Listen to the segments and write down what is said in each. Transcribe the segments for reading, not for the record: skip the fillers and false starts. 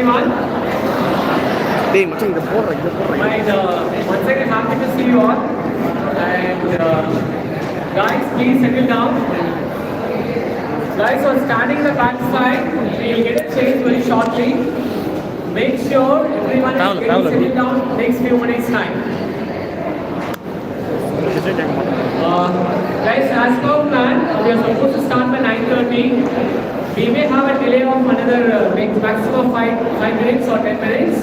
everyone? And once again, happy to see you all. And guys, please settle down. Guys, who are standing in the back side, we'll get a change very shortly. Make sure everyone is getting settled down next few minutes time. Guys, as per plan, we are supposed to start by 9:30. We may have a delay of another maximum of 5 minutes or 10 minutes.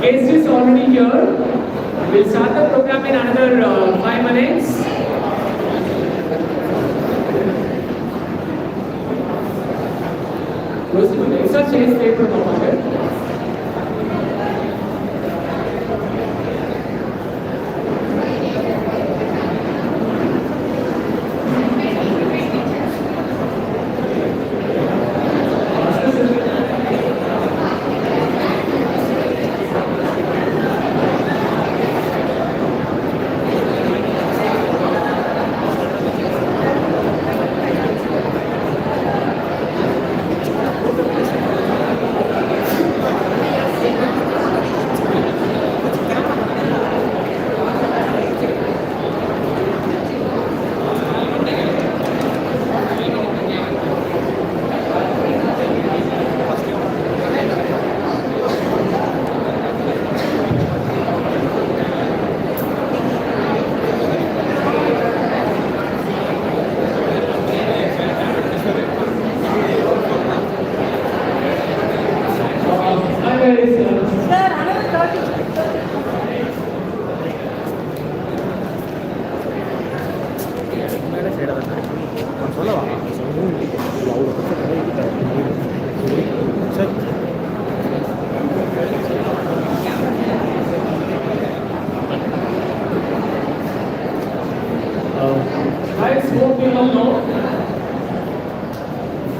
Guest is already here. We'll start the program in another 5 minutes. Extra change paper number.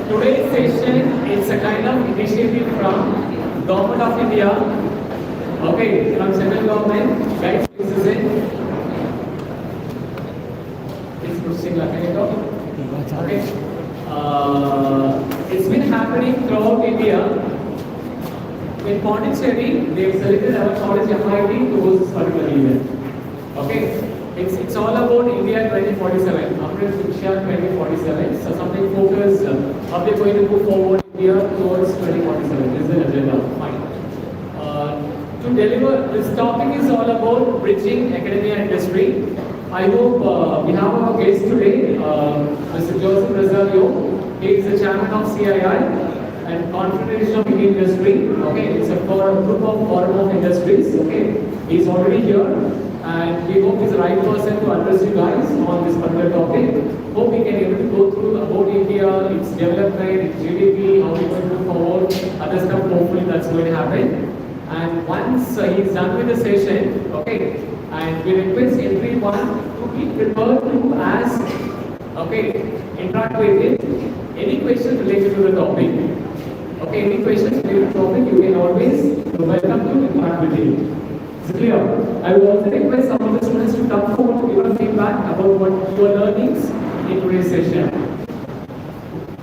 Today's session is a kind of initiative from Government of India, okay, from central government. Guys, please listen. It's proceeding like okay. It's been happening throughout India. In Pondicherry, they've selected our college MVIT to host this particular event. Okay. It's all about India 2047, Amrit 2047. So something focused, how they're going to move forward India towards 2047. This is an agenda. Fine. To deliver, this topic is all about bridging academia and industry. I hope we have our guest today, Mr. Joseph Rosario. He is the chairman of CII and Confederation of Indian Industry. Okay, it's a group of forum of industries. Okay, he's already here. And we hope he's the right person to address you guys on this particular topic. Hope we can able to go through about India, its development, its GDP, how we going to move forward, other stuff. Hopefully that's going to happen. And once he's done with the session, okay, and we request everyone to be prepared to ask, okay, interact with it. Any questions related to the topic? Okay, any questions related to the topic, you can always welcome to interact with it. Clear. I will also request some of the students to come forward to give us feedback about what your learnings in today's session.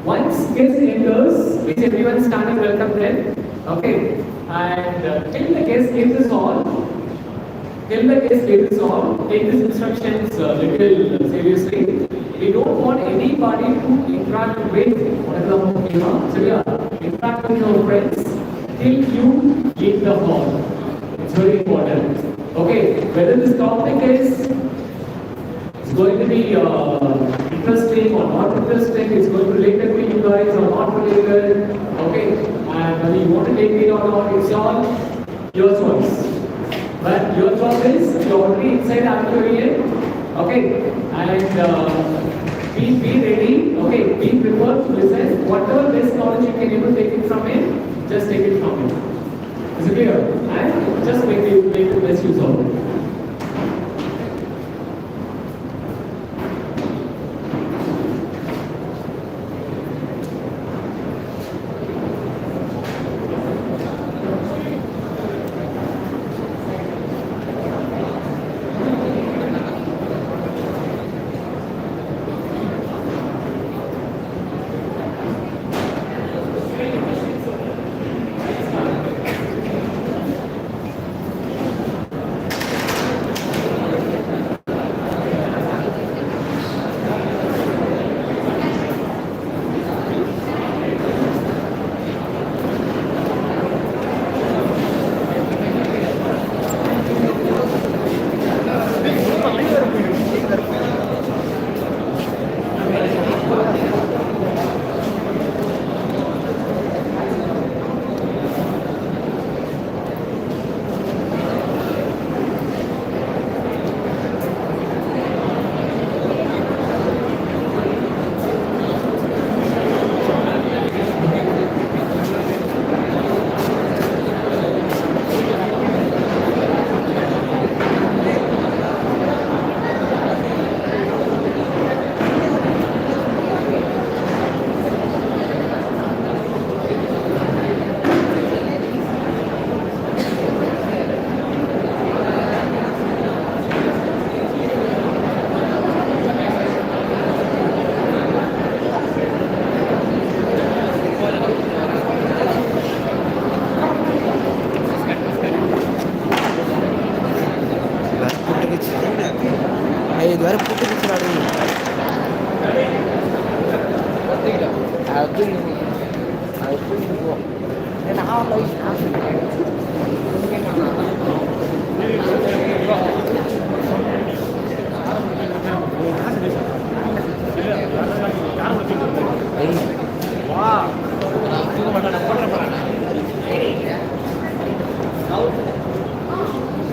Once guest enters, please everyone stand and welcome them. Okay. And till the guest gives us all, take these instructions little seriously. We don't want anybody to interact with interact with your friends till you leave the hall. It's very important. Okay, whether this topic is going to be interesting or not interesting, it's going to be related to you guys or not related. Okay, and whether you want to take it or not, it's all your choice. But your job is you're already inside auditorium. Okay, and be ready. Okay, be prepared to listen. Whatever best knowledge you can able to take it from him, just take it from him. Is it clear? And just make the best use of it.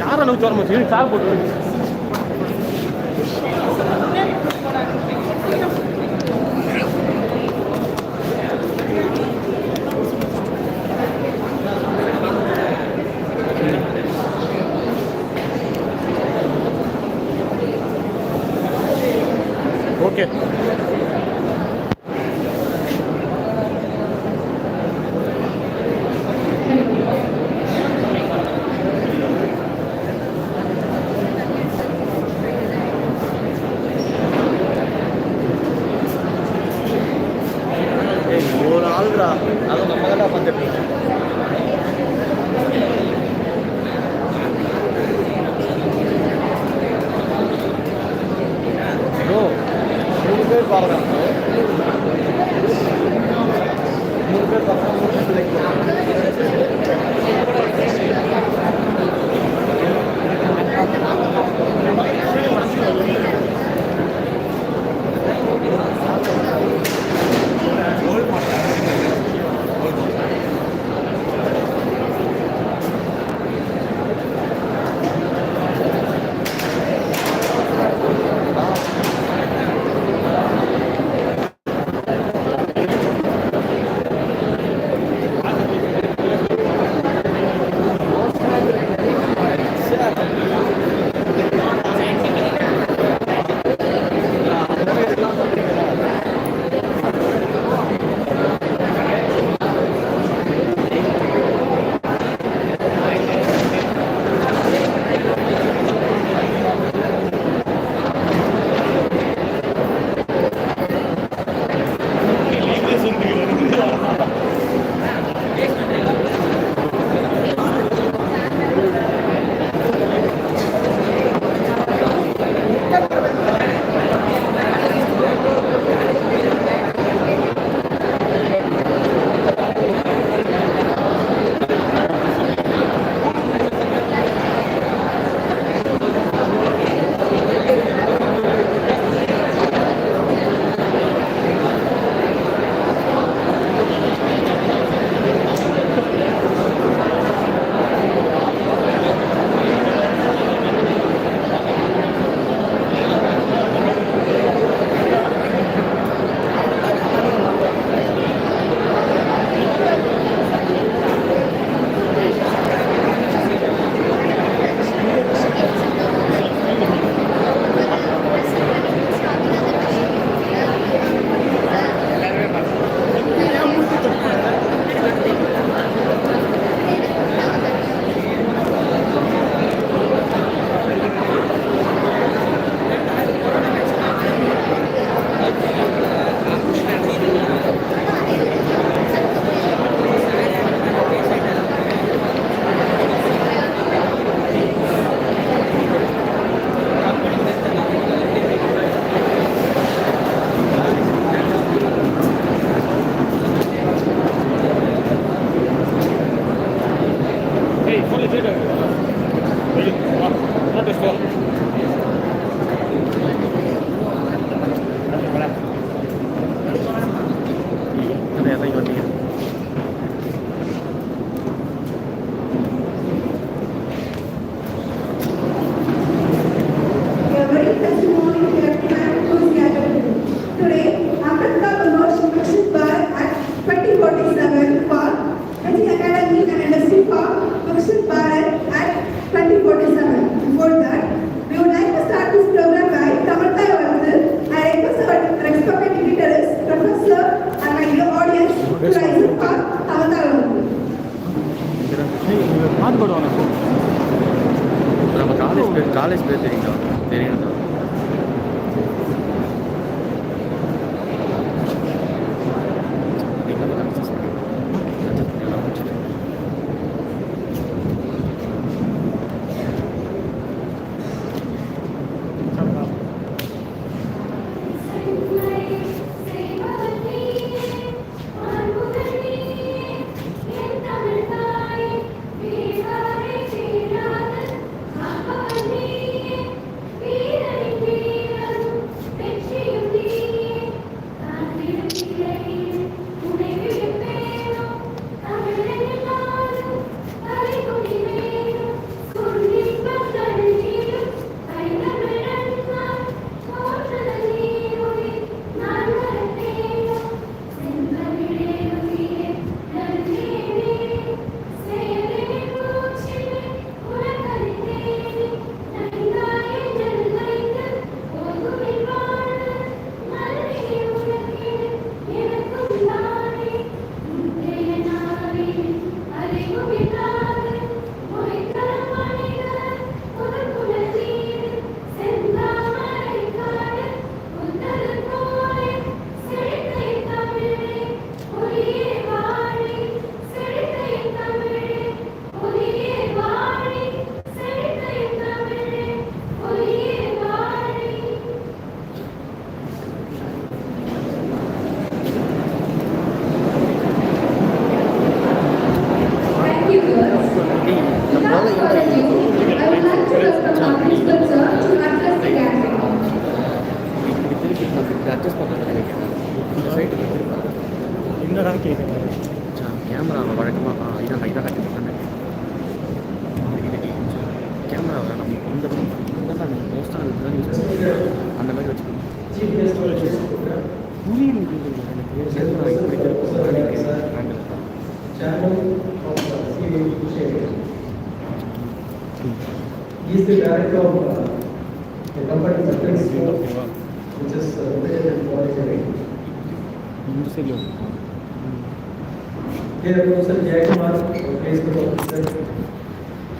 யாரை நூற்றி வர முடியும் sir போட்டு okay ஒரு ஆள்ரா அது நம்ம தான் வந்துட்டு மூணு பேர் பார்க்குறாங்க மூணு பேர் காலேஜ் பேர் தெரியுங்களா? தெரியும். அட்ஜஸ்ட் பண்ணுறது இந்த சைட்டுக்கு இங்கே தான் கேட்குறேன். கேமரா வழக்கமாக இதான் கற்றுக்கிட்டேன். கேமராவை நம்ம இந்த மோஸ்ட்டாக அதுதான் யூஸ் பண்ணுவோம். அந்த மாதிரி வச்சுக்கணும். புரியுது கேமரா இப்படி He is the director of the company Matrix, which is located in Pondicherry. Here, Professor Jayakumar, placement officer.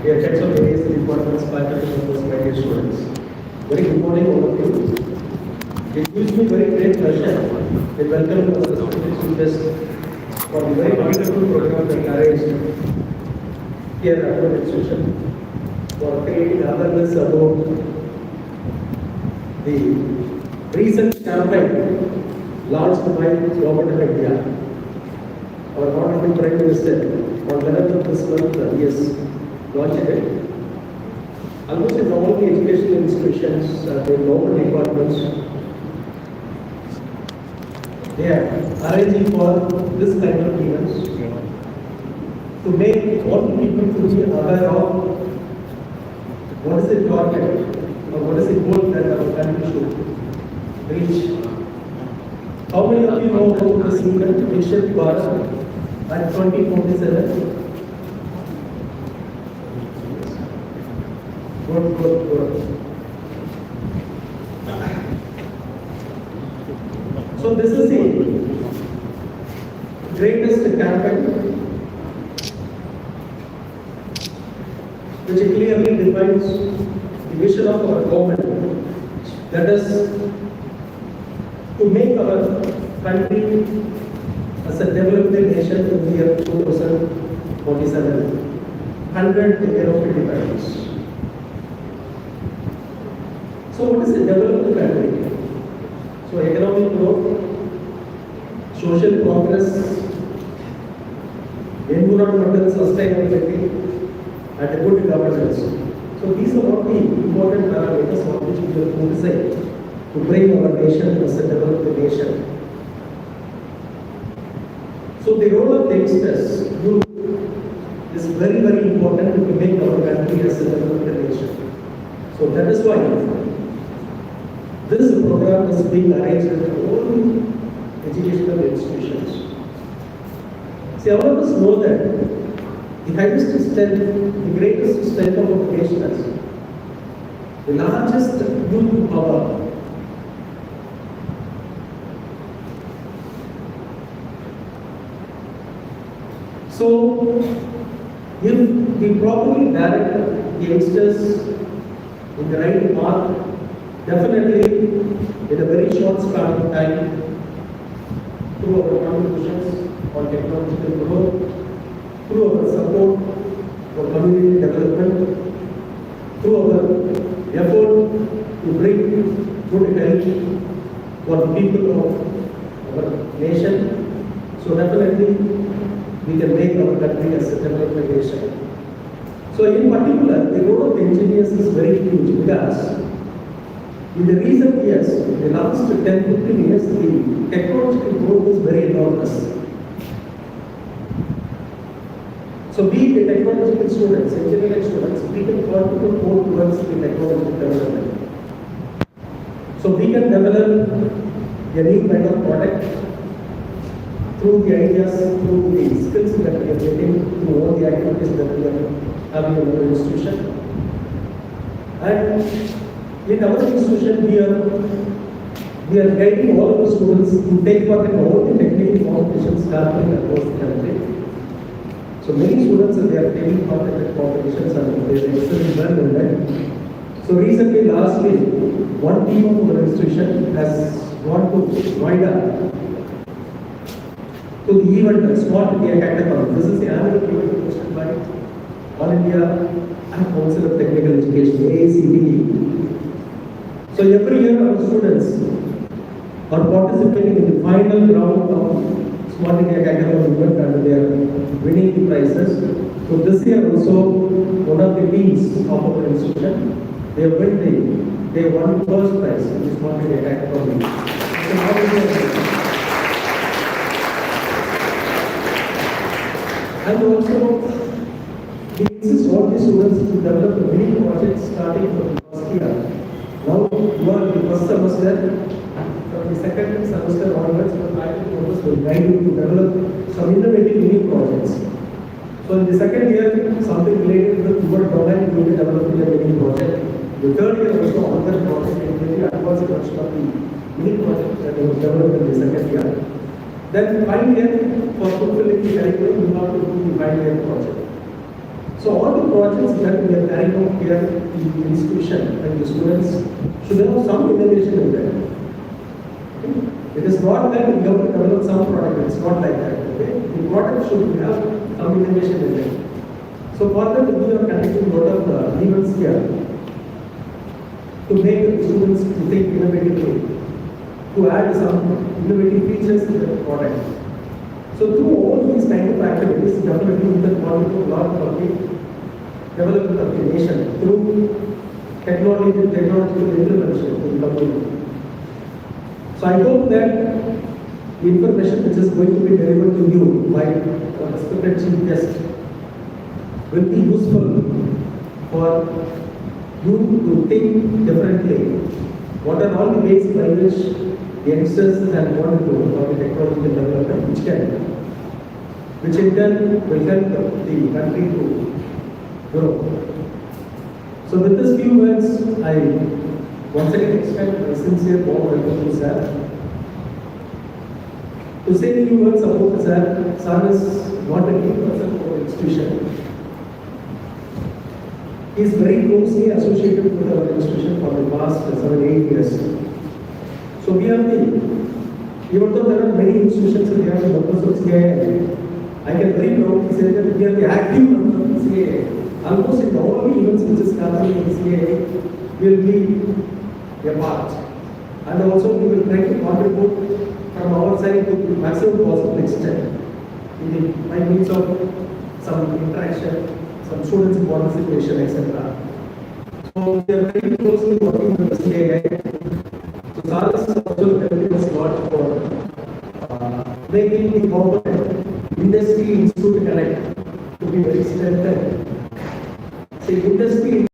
Here, heads of various departments, faculty members, my dear students. Very good morning, all of you. It gives me very great pleasure to welcome the students for the very wonderful program that arranged here at our institution for creating awareness about the recent campaign launched by Government of India. Our Honorable Prime Minister on 11th of this month has launched it. Almost in all the educational institutions, the government departments, they are arranging for this kind of events to make all people to be aware of what is the target or what is the goal that our country should reach. How many of you know about this event, Vision BHARAT at 2047? Good. So this is the greatest campaign which clearly defines the vision of our government, that is to make our country as a developed nation in the year 2047, 100th year of independence. So what is a developed country? So economic growth, social progress, environmental sustainability, and a good governance. So these are all the important parameters on which we are focusing to bring our nation as a developed nation. So the role of the youngsters, youth, is very, very important to make our country as a developed nation. So that is why this program is being arranged at all educational institutions. See, all of us know that the highest strength, the greatest strength of our nation is the largest youth power. So, if we properly direct the youngsters in the right path, definitely in a very short span of time, through our contributions on technological growth, through our support for community development, through our effort to bring good health for the people of our nation, so definitely we can make our country as a developed nation. So in particular, the role of engineers is very huge because in the recent years, in the last 10-15 years, the technological growth is very enormous. So be it the technological students, engineering students, we can contribute more towards the technological development. So we can develop a new kind of product through the ideas, through the skills that we are getting, through all the activities that we are having in our institution. And in our institution, we are guiding all of the students to take part in all the technical competitions happening across the country. So many students they are taking part in the competitions and they are excelling well in that. So recently, last week, one team of our institution has gone to Noida to the event Smart India Hackathon. This is the annual event hosted by All India and Council of Technical Education, AICTE. So every year our students are participating in the final round of Smart India Hackathon event and they are winning the prizes. So this year also one of the teams of our institution, they won first prize in the Smart India Hackathon. So an all India level. And also, we insist all the students to develop a mini project starting from the first year. Now you are in the first semester, from the second semester onwards, the faculty members will guide you to develop some innovative mini projects. So in the second year, something related with your domain, you will develop a mini project. The third year also another project, and the advanced version of the mini project that you will develop in the second year. Then final year, for fulfilling the curriculum, you have to do the final year project. So all the projects that we are carrying out here in the institution and the students should have some innovation in them. Okay? It is not that we have to develop some product, it's not like that. Okay? The product should have some innovation in it. So for that we are conducting a lot of events here to make the students to think innovatively, to add some innovative features to the product. So through all these kind of activities, definitely we can contribute a lot for the development of the nation through technological intervention in the community. So I hope that the information which is going to be delivered to you by our respected chief guest will be useful for you to think differently. What are all the ways by which the youngsters and want to do for the technological development, which in turn will help the country to grow. So with these few words, I once again extend a sincere warm welcome to sir. To say a few words about sir, sir is not a new person for the institution. He is very closely associated with our institution for the past 7-8 years. So we are even though there are many institutions and we are the members of CII, I can very proudly say that we are the active members of CII. Almost in all the events which is happening in CII, we will be a part. And also we will try to contribute from our side to the maximum possible extent by means of some interaction, some students' participation, etc. So we are very closely working with the CII. So SAR is also helping us a lot for making the component industry institute connect to be very strengthened. See, industry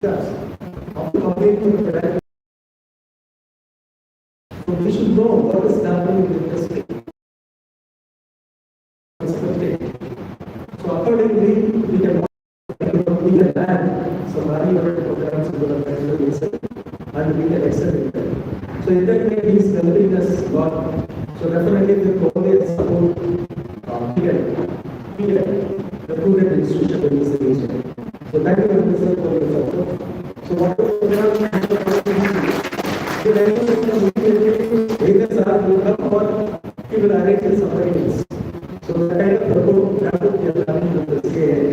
after completing the connect. So we should know what is happening in the industry. So accordingly, we can add some value programs to the federal and we can extend it. So in that way, he is helping us a lot. So definitely we will always support the prudent institution in this region. So thank you very much sir for your support. So whatever programs either sir will come or he will arrange it somewhere else. So the kind of program we are having with the CII.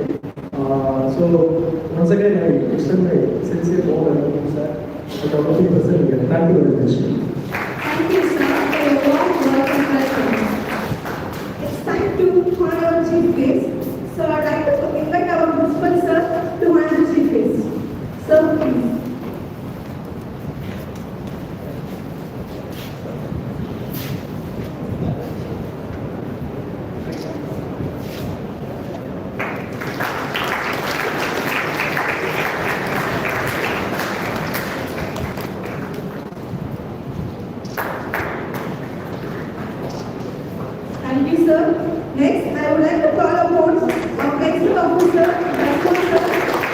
So once again, I extend my sincere warm welcome, sir. And all of you present here. Thank you very much. Thank you, sir, for your warm welcome present. It's time to honor our chief guest. So I'd like to invite our principal, sir, to honor the chief guest. Sir, please. Thank you, sir. Next, I would like to call upon our executive officer, Vice sir,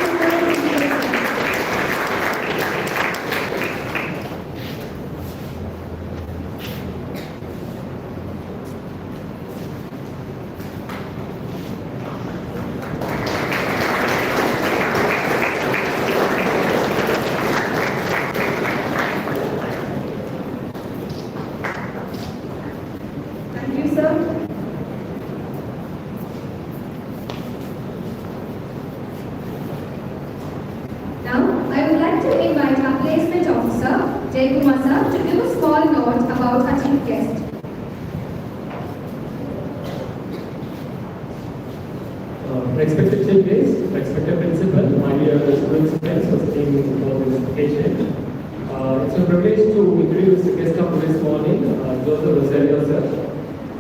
to present his presentation. Thank you, sir. Now, I would like to invite our placement officer, Jaykumar sir, to give a small note about our chief guest. Respected chief guest, respected principal, my dear students, friends who are staying for this occasion. It's a privilege to introduce the guest of this morning, Joseph Rosario sir.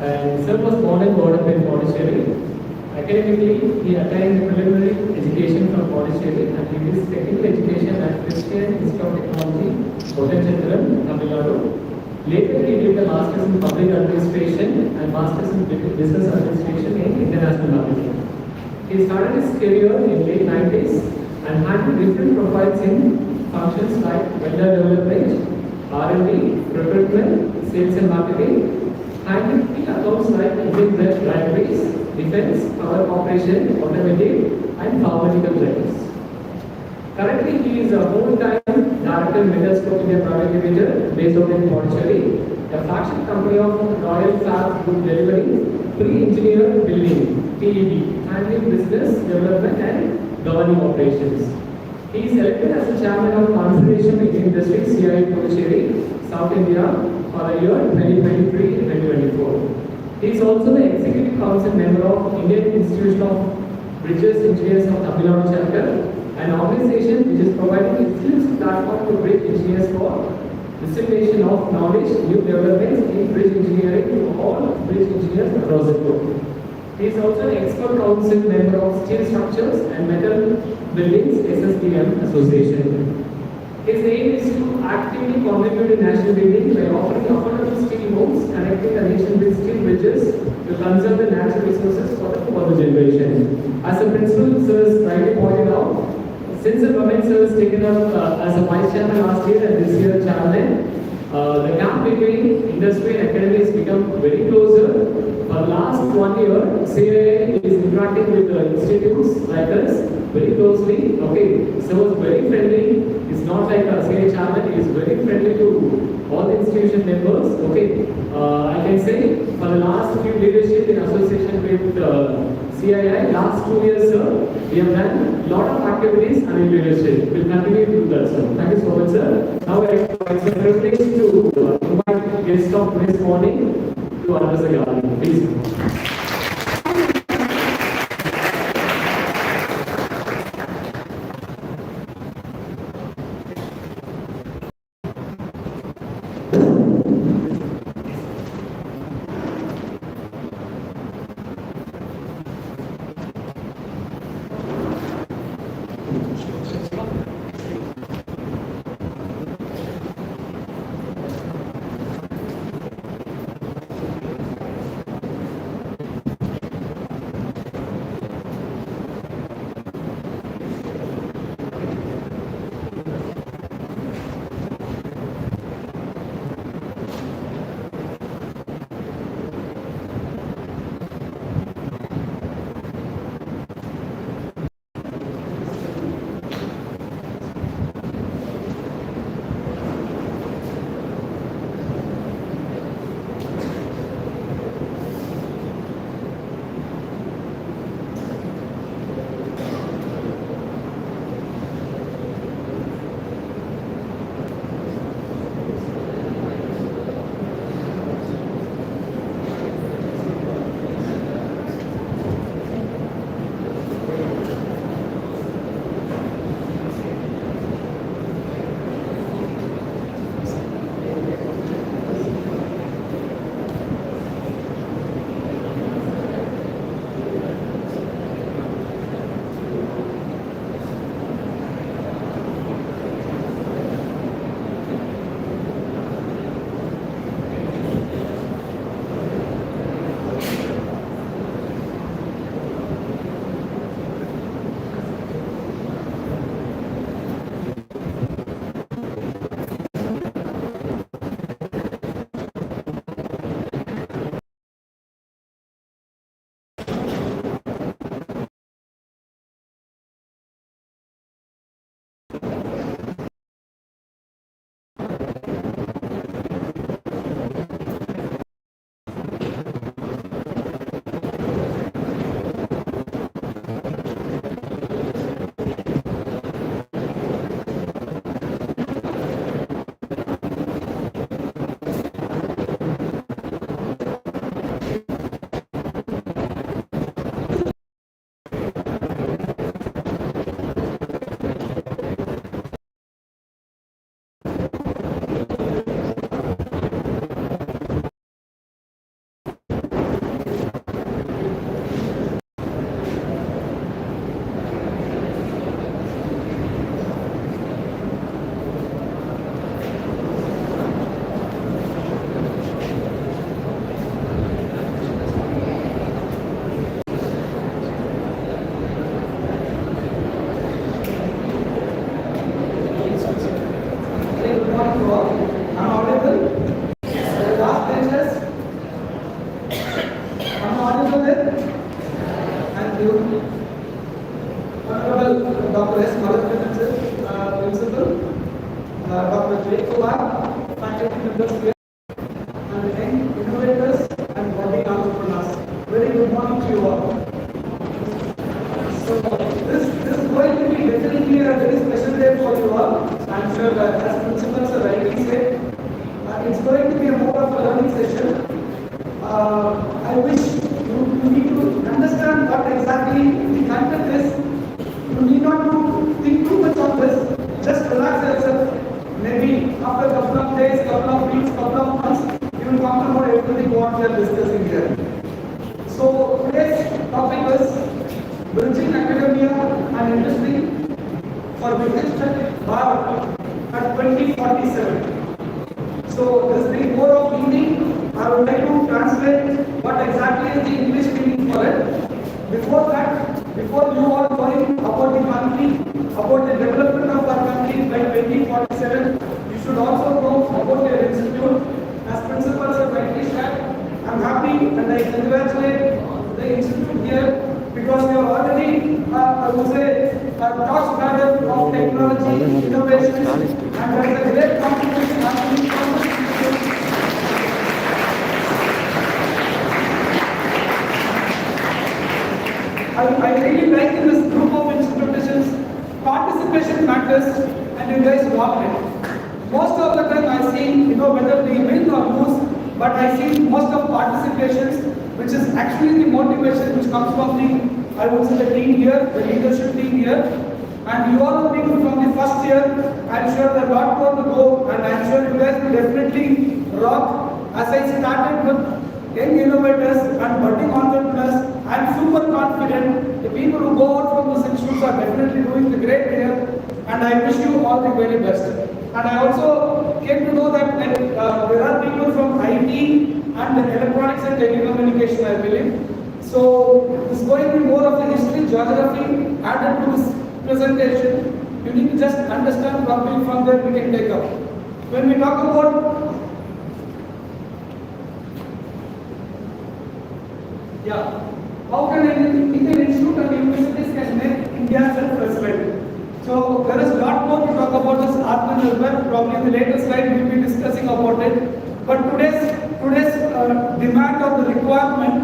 And sir was born and brought up in Pondicherry. Academically, he attained preliminary education from Pondicherry and he did his technical education at Christian Institute of Technology, Pondicherry, Tamil Nadu. Later, he did a master's in public administration and master's in business administration in international marketing. He started his career in late 90s and handled different profiles in functions like vendor development, R&D, recruitment, sales and marketing, handling key accounts like Indian Railways, Defense, Power Corporation, Automotive, and Pharmaceutical Sectors. Currently, he is a full-time director in Vimarsh India Private Limited, based out in Pondicherry, a flagship company of Royal Fab Group delivering pre-engineered building (PEB), handling business development and governing operations. He is elected as the chairman of Conservation Industry CI Pondicherry, South India, for the year 2023-2024. He is also the executive council member of Indian Institute of Bridges Engineers of Tamil Nadu chapter, an organization which is providing exclusive platform to bridge engineers for dissemination of knowledge, new developments in bridge engineering to all bridge engineers across the globe. He is also an expert council member of Steel Structures and Metal Buildings SSBM Association. His aim is to actively contribute to national building by offering affordable steel homes, connecting the nation with steel bridges to conserve the natural resources for the further generation. As the principal sir rightly pointed out, since the government sir has taken up as a vice chairman last year and this year chairman, the gap between industry and academy has become very closer. For the last 1 year, CIA is interacting with the institutes like us very closely. Okay, so it's very friendly. It's not like a CIA chairman. He is very friendly to all the institution members. Okay, I can say for the last few leadership in association with CII, last 2 years, sir, we have done a lot of activities and in leadership. We'll continue to do that, sir. Thank you so much, sir. Now it's a privilege to invite guest of this morning to address the gathering. Please. Dr. S. Marathan, Principal, Dr. J. Kumar, faculty members here, and the young innovators and budding entrepreneurs. Very good morning to you all. So this is going to be definitely a very special day for you all. I'm sure as principals are rightly said, it's going to be a more of a learning session. I wish you need to understand what exactly the content is. You need not to think too much on this. Just relax yourself. Maybe after a couple of days, couple of weeks, couple of months, you will come to know everything what we are discussing here. So today's topic is bridging academia and industry for VIKASIT BHARAT at 2047. So this being more of Hindi, I would like to translate what exactly is the English meaning for it. Before that, before you all knowing about the country, about the development of our country by 2047, you should also know about your institute. As principals have rightly shared, I am happy and I congratulate the institute here because we are already, I would say, a torchbearer of technology, innovations, and there is a great contribution happening from the institute. I really like in this group of institutions, participation matters and you guys love it. Most of the time I see, whether we win or lose, but I see most of participations, which is actually the motivation which comes from the, I would say, the team here, the leadership team here. And you all people from the first year, I'm sure there are a lot more to go, and I'm sure you guys will definitely rock. As I started with young innovators and budding entrepreneurs, I'm super confident the people who go out from these institutes are definitely doing the great here, and I wish you all the very best. And I also came to know that there are people from IT and electronics and telecommunication, I believe. So this is going to be more of the history, geography added to this presentation. You need to just understand properly, from there we can take up. When we talk about how can an Indian institute and universities can make India self-reliant? So there is a lot more to talk about this Atmanirbhar. Probably in the later slide we will be discussing about it. But today's demand or the requirement,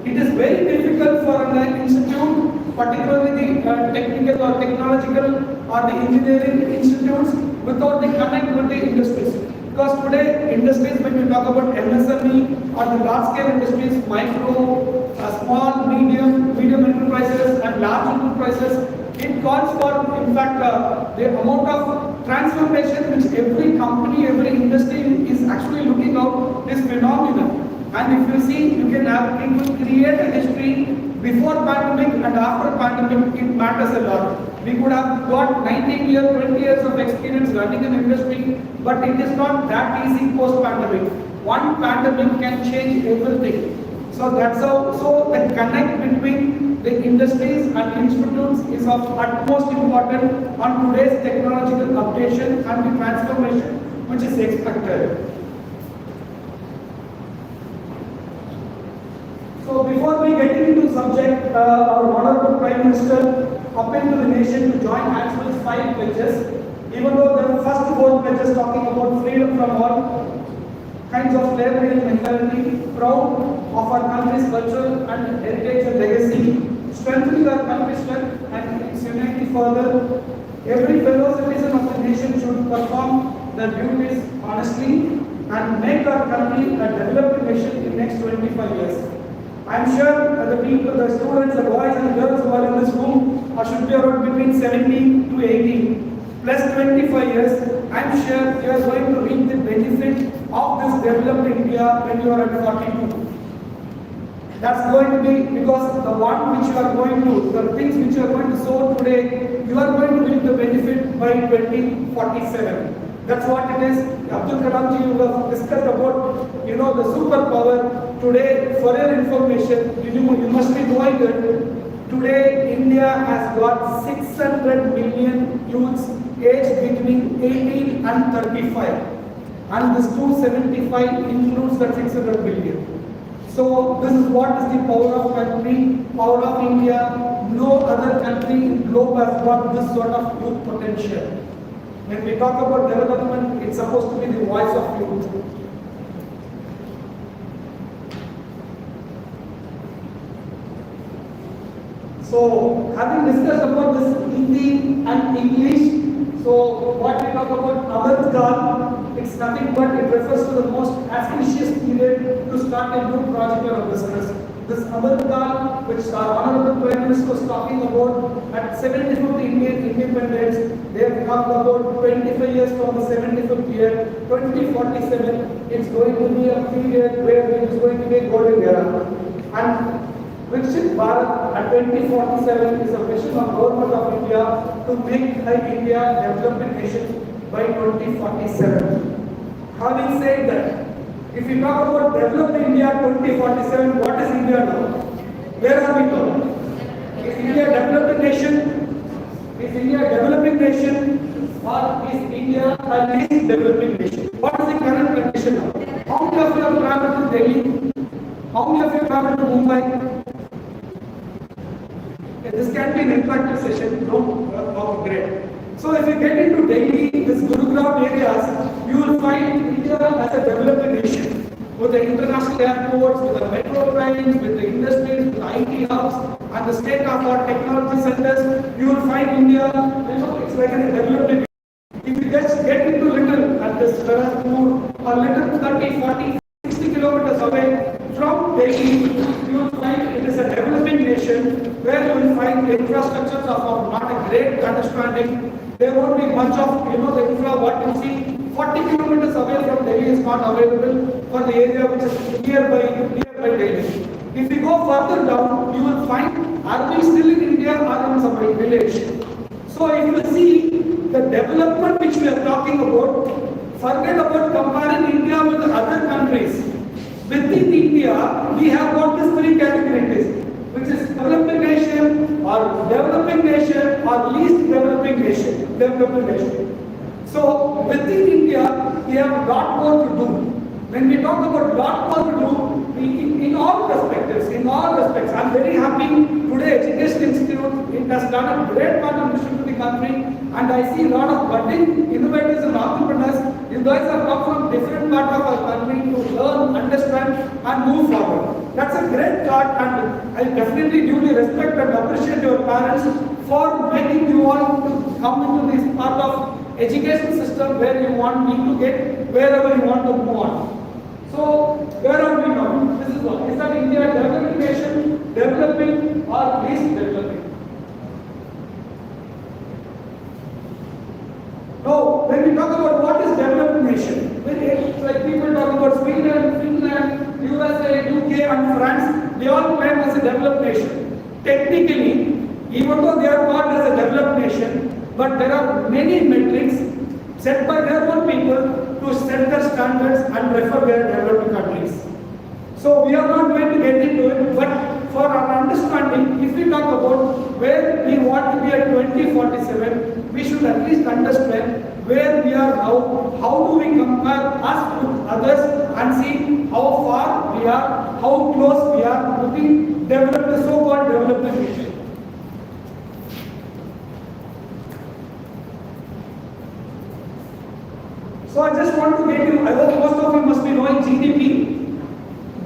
it is very difficult for an institute, particularly the technical or technological or the engineering institutes, without the connect with the industries. Because today industries, when we talk about MSME or the large scale industries, micro, small, medium enterprises and large enterprises, it calls for, in fact, the amount of transformation which every company, every industry is actually looking out is phenomenal. And if you see, you can have people create a history before pandemic and after pandemic, it matters a lot. We could have got 19 years, 20 years of experience running an industry, but it is not that easy post-pandemic. One pandemic can change everything. So that's how, so the connect between the industries and institutes is of utmost importance on today's technological updation and the transformation which is expected. So before we get into the subject, our Honorable Prime Minister appealed to the nation to join hands with 5 pledges. Even though the first 4 pledges talking about freedom from all kinds of slavery and mentality, proud of our country's cultural and heritage and legacy, strengthening our country's strength and its unity further. Every fellow citizen of the nation should perform their duties honestly and make our country a developed nation in the next 25 years. I am sure the people, the students, the boys and girls who are in this room should be around between 17 to 18 plus 25 years. I am sure you are going to reap the benefit of this developed India when you are at 42. That's going to be because the one which you are going to, the things which you are going to sow today, you are going to reap the benefit by 2047. That's what it is. Abdul Kalam ji, you have discussed about, the superpower. Today, for your information, you must be knowing that today India has got 600 million youths aged between 18 and 35. And this 275 includes that 600 billion. So this is what is the power of country, power of India. No other country in globe has got this sort of youth potential. When we talk about development, it's supposed to be the voice of youth. So, having discussed about this Hindi and English, so what we talk about Amrit Kaal, it's nothing but it refers to the most auspicious period to start a new project or a business. This Amrit Kaal, which our Honorable Prime Minister was talking about, at 75th Indian independence, they have talked about 25 years from the 75th year, 2047, it's going to be a period where it is going to be a golden era. And VIKASIT Bharat at 2047 is a vision of Government of India to make India a developing nation by 2047. Having said that, if we talk about developed India 2047, what is India now? Where are we now? Is India a developing nation? Is India a developing nation? Or is India a least developing nation? What is the current condition now? How many of you have traveled to Delhi? How many of you have traveled to Mumbai? This can be an interactive session. No, great. So if you get into Delhi, this Gurugram areas, you will find India as a developing nation. With the international airports, with the metro trains, with the industries, with the IT hubs, and the state-of-the-art technology centers, you will find India, it's like a developing nation. If you just get into little, at this Kharagpur, or little 30, 40, 60 kilometers away from Delhi, you will find it is a developing nation where you will find the infrastructures of not a great understanding. There won't be much of, the infra, what you see 40 kilometers away from Delhi is not available for the area which is nearby Delhi. If you go further down, you will find, are we still in India or in some village? So if you see the development which we are talking about, forget about comparing India with other countries. Within India, we have got these three categories, which is developing nation, or developing nation, or least developing nation. So within India, we have a lot more to do. When we talk about lot more to do, in all perspectives, I'm very happy today Education Institute, it has done a great contribution to the country, and I see a lot of budding innovators and entrepreneurs. You guys have come from different parts of our country to learn, understand, and move forward. That's a great thought, and I definitely duly respect and appreciate your parents for making you all to come into this part of education system where you want me to get wherever you want to move on. So, where are we now? This is what. Is that India a developing nation, developing, or least developing? Now, when we talk about what is developed nation, like people talk about Sweden, Finland, USA, UK, and France, they all claim as a developed nation. Technically, even though they are called as a developed nation, but there are many metrics set by their own people to set their standards and refer their developed countries. So we are not going to get into it, but for our understanding, if we talk about where we want to be at 2047, we should at least understand where we are now, how do we compare us with others and see how far we are, how close we are to the so-called development nation. So I just want to get you, I hope most of you must be knowing GDP,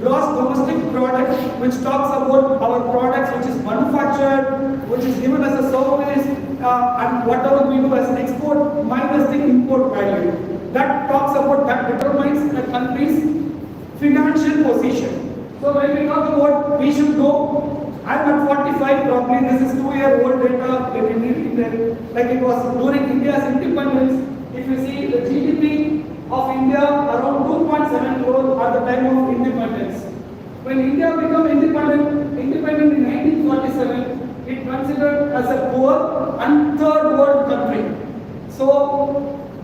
gross domestic product, which talks about our products which is manufactured, which is given as a service, and whatever we do as an export minus the import value. That talks about, that determines a country's financial position. So when we talk about we should know, I'm at 45 probably, this is 2-year-old data, like it was during India's independence. If you see the GDP of India around 2.7 crore at the time of independence. When India became independent in 1947, it considered as a poor and third world country. So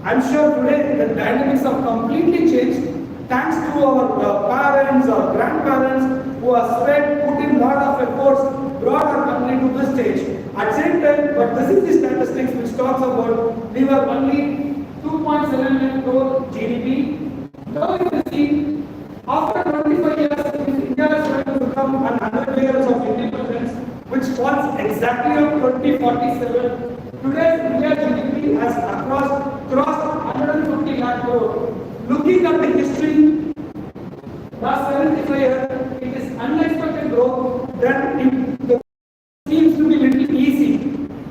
I'm sure today the dynamics have completely changed thanks to our parents or grandparents who have put in a lot of efforts, brought our country to this stage. At the same time, but this is the statistics which talks about we were only 2.7 crore GDP. Now if you see, after 25 years, India is going to become 100 years of independence, which falls exactly of 2047. Today's India GDP has crossed 150 lakh crore. Looking at the history, last 75 years, it is unexpected growth. Then the seems to be little easy,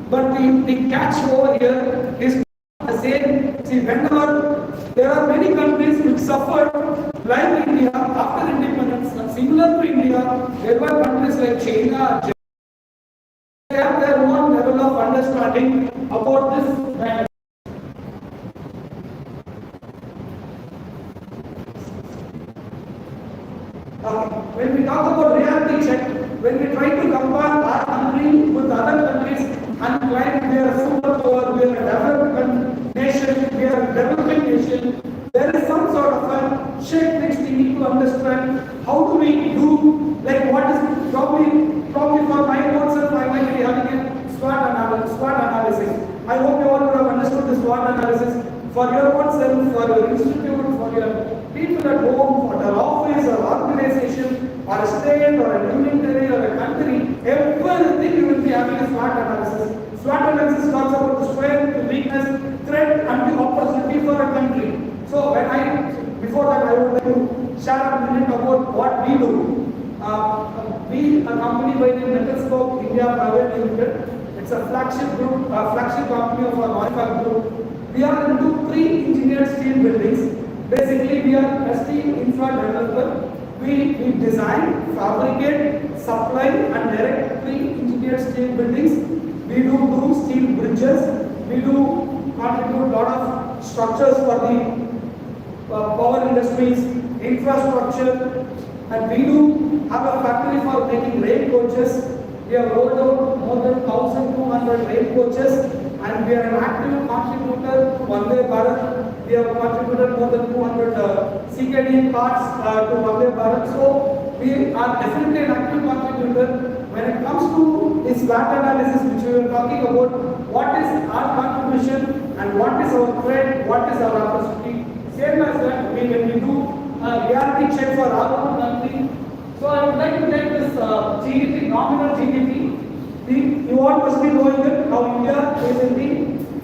but the catch over here is the same. See, whenever there are many countries which suffered, like India after independence, similar to India, there were countries like China. They have their own level of understanding about this. When we talk about reality check, when we try to compare our country with other countries and claim we are a superpower, we are a developed nation, we are a developing nation, there is some sort of a check next we need to understand how do we do, like what is probably for my own self, I might be having a SWOT analysis. I hope you all would have understood the SWOT analysis for your own self, for your institute, for your people at home, for their office or organization, or a state, or a union territory, or a country, everything you will be having a SWOT analysis. SWOT analysis talks about the strength, the weakness, threat, and the opportunity for a country. So before that, I would like to share a minute about what we do. We, a company by the name Metelscope India Private Limited, it's a flagship company of our Norfolk group. We are into 3 engineered steel buildings. Basically, we are a steel infra developer. We design, fabricate, supply, and direct 3 engineered steel buildings. We do steel bridges. We do contribute a lot of structures for the power industries, infrastructure, and we do have a factory for making rail coaches. We have rolled out more than 1,200 rail coaches, and we are an active contributor to Vande Bharat. We have contributed more than 200 CKD parts to Vande Bharat. So we are definitely an active contributor. When it comes to this SWOT analysis, which we were talking about, what is our contribution and what is our threat, what is our opportunity? Same as that, when we do a reality check for our own country. So I would like to take this GDP, nominal GDP. You all must be knowing it, how India is in the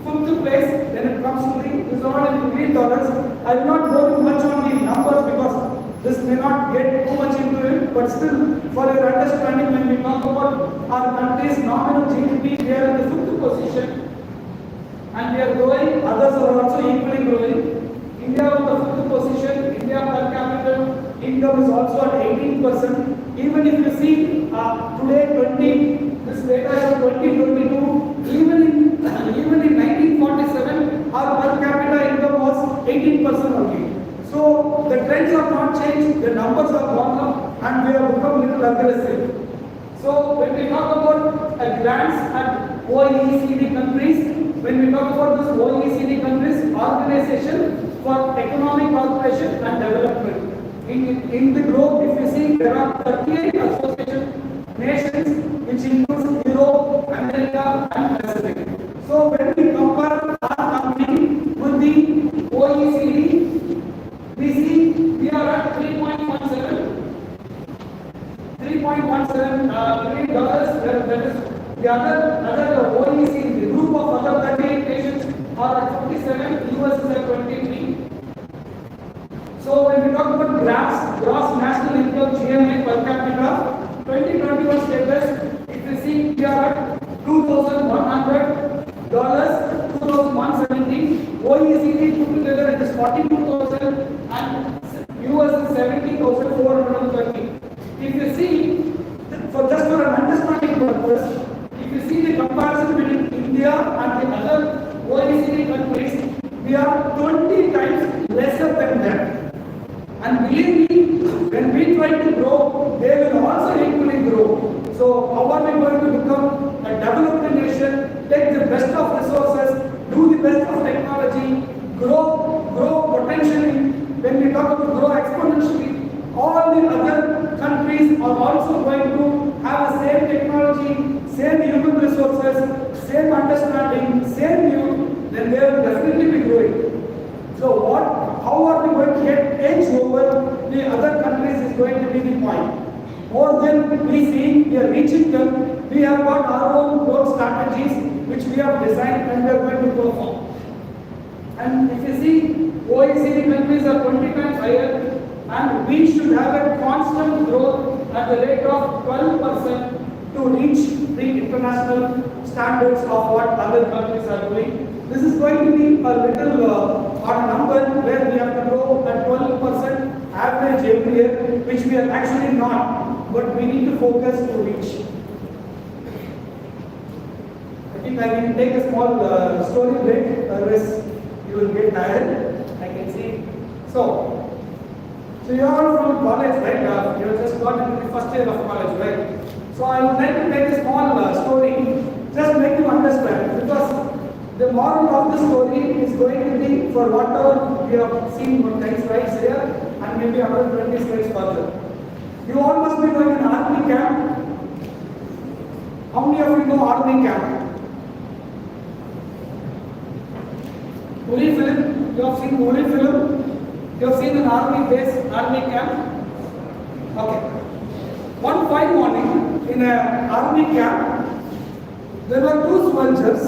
5th place when it comes to the $1 billion. I will not go too much on the numbers because this may not get too much into it, but still for your understanding, when we talk about our country's nominal GDP, we are in the 5th position and we are growing, others are also equally growing. India on the 5th position, India per capita income is also at 18%. Even if you see today, this data is 2022, even in 1947, our per capita income was 18% only. So the trends have not changed, the numbers have gone up, and we have become a little aggressive. So when we talk about grants at OECD countries, when we talk about this OECD countries, Organization for Economic Cooperation and Development. In the globe, if you see, there are 38 association nations which includes Europe, America, and Pacific. So when we compare our country with the OECD, we see we are at $3.17 billion. That is the other OECD, the group of other 38 nations are at 57, US is at 23. So when we talk about gross national income GNA per capita, 2021 status, if you see we are at $2,100, 2,170. OECD put together it is 42,000 and US is 70,430. If you see, for an understanding purpose, if you see the comparison between India and the other OECD countries, we are 20 times lesser than them. And believe me, when we try to grow, they will also equally grow. So how are we going to become a developed nation, take the best of resources, do the best of technology, grow potentially? When we talk about grow exponentially, all the other countries are also going to have the same technology, same human resources, same understanding, same view, then they will definitely be growing. So how are we going to get edge over the other countries is going to be the point. More than we see, we are reaching them, We have got our own growth strategies which we have designed and we are going to perform. And if you see, OECD countries are 20 times higher, and we should have a constant growth at the rate of 12% to reach the international standards of what other countries are doing. This is going to be a little odd number where we have to grow at 12% average every year, which we are actually not, but we need to focus to reach. I think I will take a small story break, otherwise you will get tired. I can see. So you are from college, right? You have just got into the first year of college, right? So I would like to take a small story, just make you understand, because the moral of the story is going to be for whatever we have seen 10 slides here and maybe another 20 slides further. You all must be going in army camp. How many of you know army camp? Uri film, you have seen Uri film? You have seen an army base, army camp? Okay. One fine morning in an army camp, there were two soldiers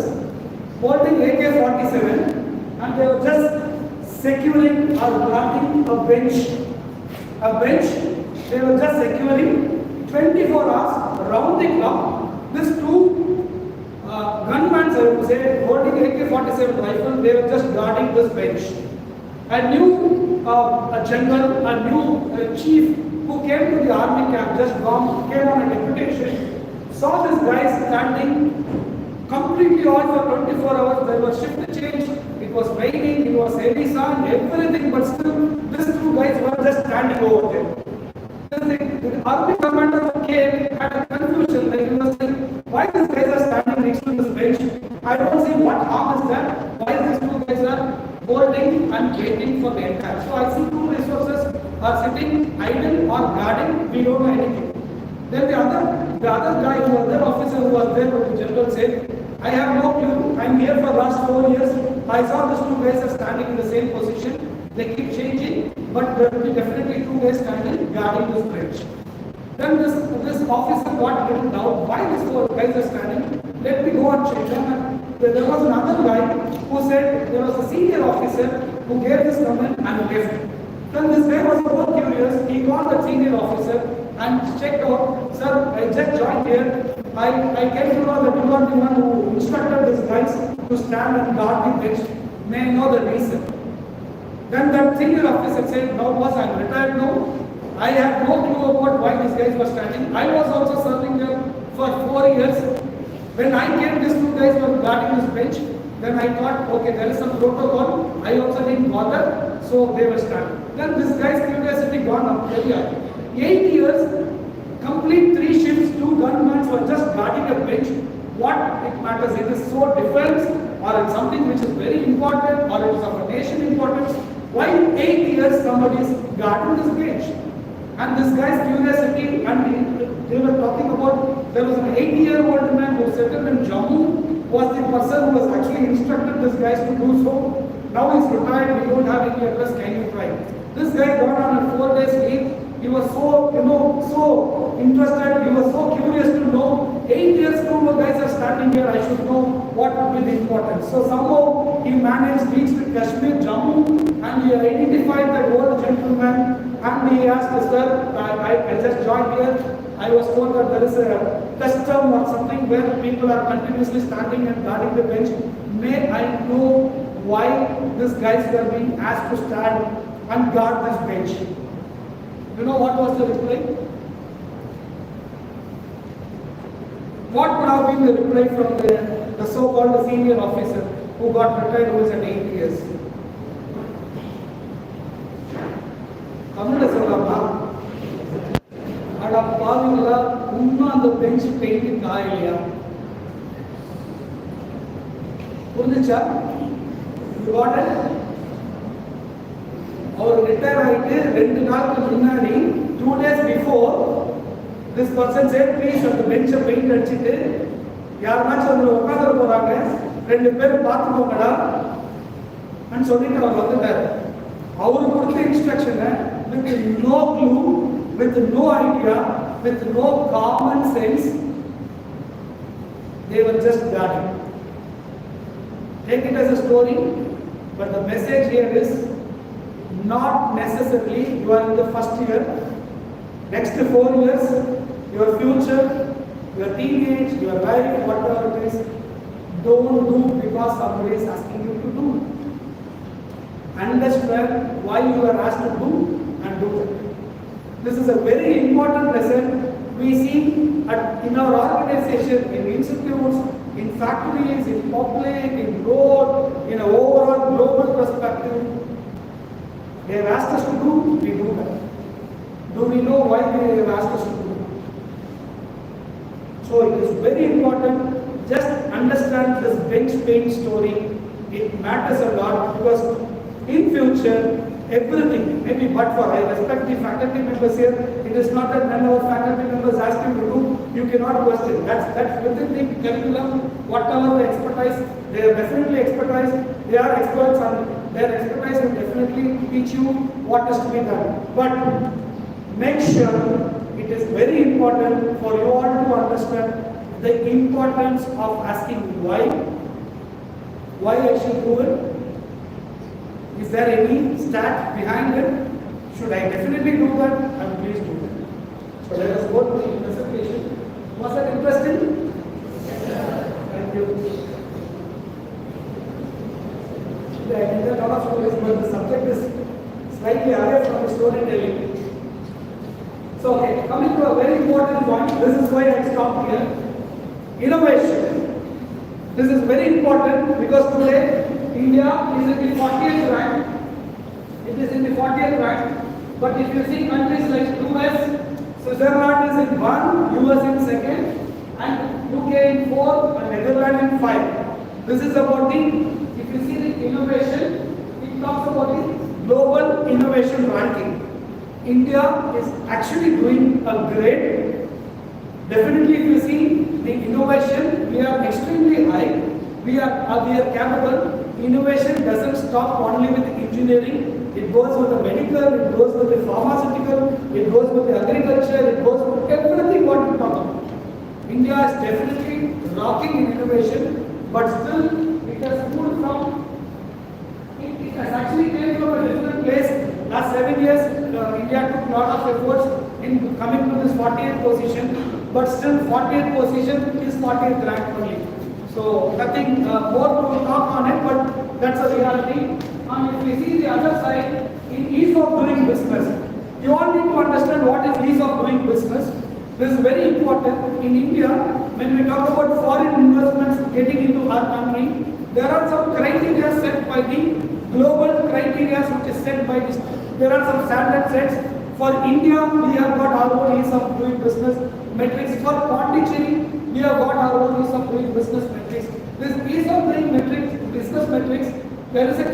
holding AK-47 and they were just securing or guarding a bench. A bench, they were just securing 24 hours around the clock. These two gunmen, I would say, holding AK-47 rifle, they were just guarding this bench. A new general, a new chief who came to the army camp, just came on a deputation, saw this guy standing completely on for 24 hours. There was shift change, it was raining, it was heavy sun, everything, but still these two guys were just standing over there. The army commander came had a confusion, like he was saying, why these guys are standing next to this bench? I don't see what harm is there. Why these two guys are holding and waiting for the entire. So I see two resources are sitting idle or guarding, we don't know anything. Then the other guy, the other officer who was there, the general said, I have no clue, I'm here for last 4 years, I saw these two guys are standing in the same position, they keep changing, but there will be definitely two guys standing guarding this bridge. Then this officer got written down, why these four guys are standing, let me go and check them. There was another guy who said, there was a senior officer who gave this comment and left. Then this guy was more curious, he called the senior officer and checked out, sir, I just joined here, I came to know that you are the one who instructed these guys to stand and guard the bench, may I know the reason? Then that senior officer said, no boss, I am retired now, I have no clue about why these guys were standing, I was also serving there for 4 years. When I came, these two guys were guarding this bench. Then I thought, okay, there is some protocol. I also didn't bother, so they were standing. Then this guy's curiosity gone up very high. 8 years, complete 3 shifts, 2 gunmen were just guarding a bench. What it matters? It is so defense, or it's something which is very important, or it is of a nation importance. Why 8 years somebody is guarding this bench? And this guy's curiosity, and they were talking about, there was an 80-year-old man who settled in Jammu, was the person who was actually instructed these guys to do so. Now he's retired, we don't have any address, can you try? This guy got on a 4 days leave, he was so, so interested, he was so curious to know, 8 years two guys are standing here, I should know what would be the importance. So somehow he managed, reached Kashmir, Jammu, and he identified that old gentleman. And he asked, sir, I just joined here. I was told that there is a custom or something where people are continuously standing and guarding the bench. May I know why these guys were being asked to stand and guard this bench? You know what was the reply? What would have been the reply from the so-called senior officer who got retired, who was at 8 years? தமிழில் சொல்லலாமா? அட பாருங்களா, இன்னும் அந்த bench paint காயலையா? புரிஞ்சுச்சா? அவர் retire ஆகிட்டு 2 நாளுக்கு முன்னாடி 2 days before this person said, please அந்த பெஞ்சை பெயிண்ட் அடிச்சுட்டு யாருனாச்சும் அதில் உட்காந்துட போறாங்க, 2 பேர் பார்த்துக்கோங்கடா அப்படின்னு சொல்லிட்டு அவர் வந்துட்டார். அவரு கொடுத்த இன்ஸ்ட்ரக்ஷனை with no clue, with no idea, with no common sense, they were just guarding. Take it as a story, but the message here is not necessarily you are in the first year, next 4 years, your future, your teenage, your life, whatever it is, don't do because somebody is asking you to do. Understand why you are asked to do and do it. This is a very important lesson we see in our organization, in institutes, in factories, in public, in road, in an overall global perspective. They have asked us to do, we do that. Do we know why they have asked us to do? So it is very important, just understand this bench pain story. It matters a lot because in future, everything, maybe but for, I respect the faculty members here, it is not that none of our faculty members ask you to do, you cannot question. That's within the curriculum, whatever the expertise, they are definitely expertise, they are experts and their expertise will definitely teach you what is to be done. But make sure it is very important for you all to understand the importance of asking why I should do it. Is there any stat behind it? Should I definitely do that? I'm pleased to do that. So let us go to the presentation. Was that interesting? Yes. Thank you. Yeah, I did a lot of stories, but the subject is slightly away from the storytelling. So, okay, coming to a very important point, this is why I stopped here. Innovation. This is very important because today India is in the 40th rank. It is in the 40th rank. But if you see countries like US, Switzerland is in 1, US in 2nd, and UK in 4, and Netherlands in 5. This is about the, if you see the innovation, it talks about the global innovation ranking. India is actually doing a great. Definitely, if you see the innovation, we are extremely high. We are capable. Innovation doesn't stop only with engineering. It goes with the medical, it goes with the pharmaceutical, it goes with the agriculture, it goes with everything what we talk about. India is definitely rocking in innovation, but still it has moved from, it has actually came from a different place. Last 7 years, India took a lot of efforts in coming to this 40th position, but still 40th position is 40th rank only. So nothing more to talk on it, but that's a reality. And if we see the other side, in ease of doing business, you all need to understand what is ease of doing business. This is very important. In India, when we talk about foreign investments getting into our country, there are some criteria set by the global criteria which is set by this. There are some standard sets. For India, we have got our own ease of doing business metrics. For Pondicherry, we have got our own ease of doing business metrics. This ease of doing metrics, business metrics, there is a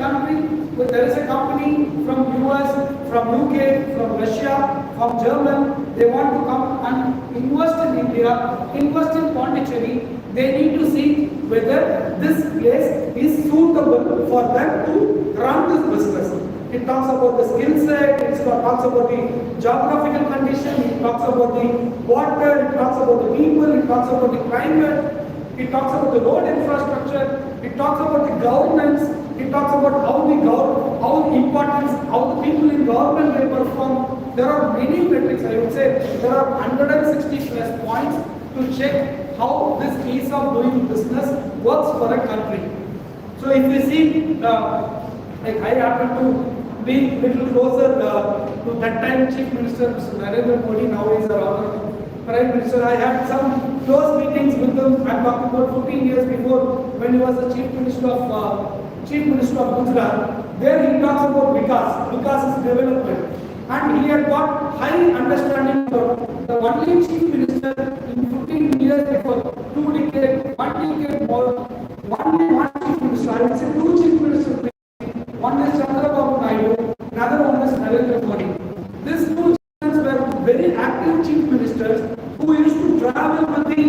company from US, from UK, from Russia, from Germany, they want to come and invest in India, invest in Pondicherry. They need to see whether this place is suitable for them to run this business. It talks about the skill set, it talks about the geographical condition, it talks about the water, it talks about the people, it talks about the climate, it talks about the road infrastructure, it talks about the governance, it talks about how the importance, how the people in government they perform. There are many metrics, I would say, there are 160 plus points to check how this ease of doing business works for a country. So if you see, like I happen to be a little closer to that time Chief Minister Mr. Narendra Modi, now he is our Prime Minister. I had some close meetings with him. I'm talking about 15 years before when he was the Chief Minister of Gujarat. There he talks about Vikas is development. And he had got high understanding of the only Chief Minister in 15 years before, 2 decades, 1 decade more, one Chief Minister, I would say 2 Chief Ministers. One is Chandrababu Naidu, another one is Narendra Modi. These 2 chief ministers were very active chief ministers who used to travel with the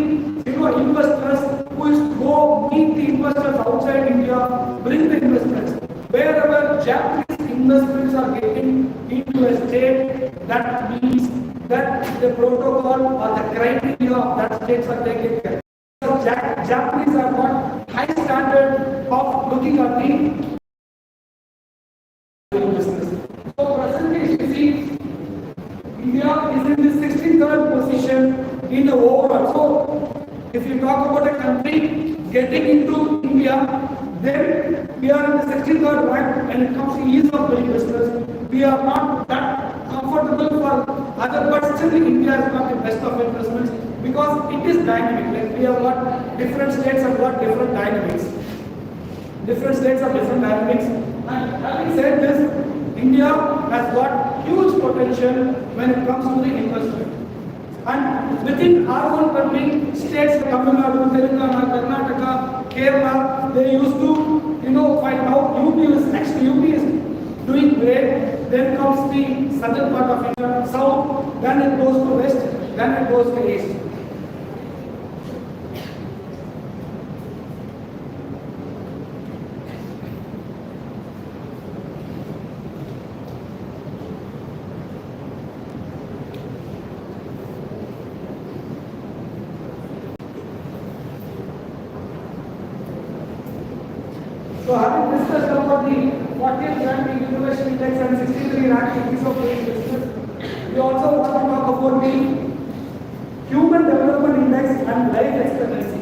investors, who used to go meet the investors outside India, bring the investments. Wherever Japanese investments are getting into a state, that means that the protocol or the criteria of that states are taken care of. Japanese have got high standard of looking at the business. So presently, if you see, India is in the 63rd position in the overall. So if you talk about a country getting into India, then we are in the 63rd rank when it comes to ease of doing business. We are not that comfortable for other, but still India is not the best of investments because it is dynamic. Like we have got different states have got different dynamics. Different states have different dynamics. And having said this, India has got huge potential when it comes to the investment. And within our own country, states like Tamil Nadu, Telangana, Karnataka, Kerala, they used to, find out UP is doing great. Then comes the southern part of India, south, then it goes to west, then it goes to east. So having discussed about the 40th ranking innovation index and 63 ranking ease of doing business, we also want to talk about the human development index and life expectancy.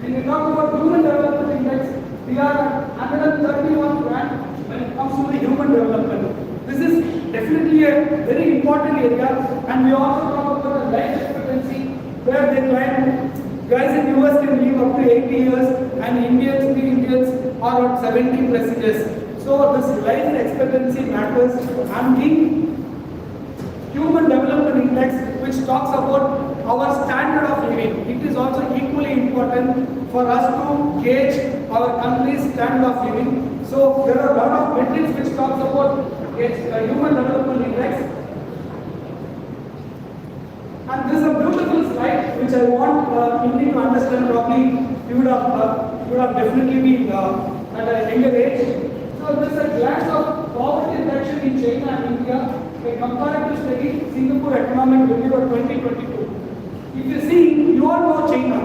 When we talk about human development index, we are at 131st rank when it comes to the human development. This is definitely a very important area, and we also talk about the life expectancy where they claim guys in US can live up to 80 years and Indians are at 70 plus years. So this life expectancy matters, and the human development index, which talks about our standard of living, it is also equally important for us to gauge our country's standard of living. So there are a lot of metrics which talks about human development index. And this is a beautiful slide which I want India to understand properly. You would have definitely been at a younger age. So this is a glance of poverty reduction in China and India, a comparative study, Singapore Economic Review of 2022. If you see, you all know China.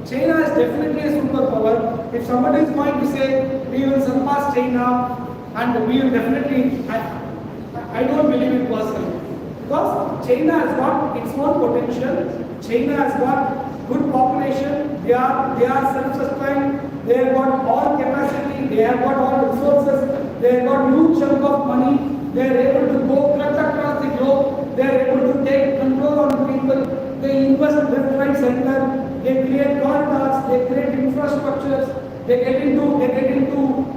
China is definitely a superpower. If somebody is going to say we will surpass China, and we will definitely, I don't believe it personally. Because China has got its own potential. China has got good population. They are self-sustained. They have got all capacity. They have got all resources. They have got huge chunk of money. They are able to go cut across the globe. They are able to take control on people. They invest left, right, center. They create corridors. They create infrastructures. They get into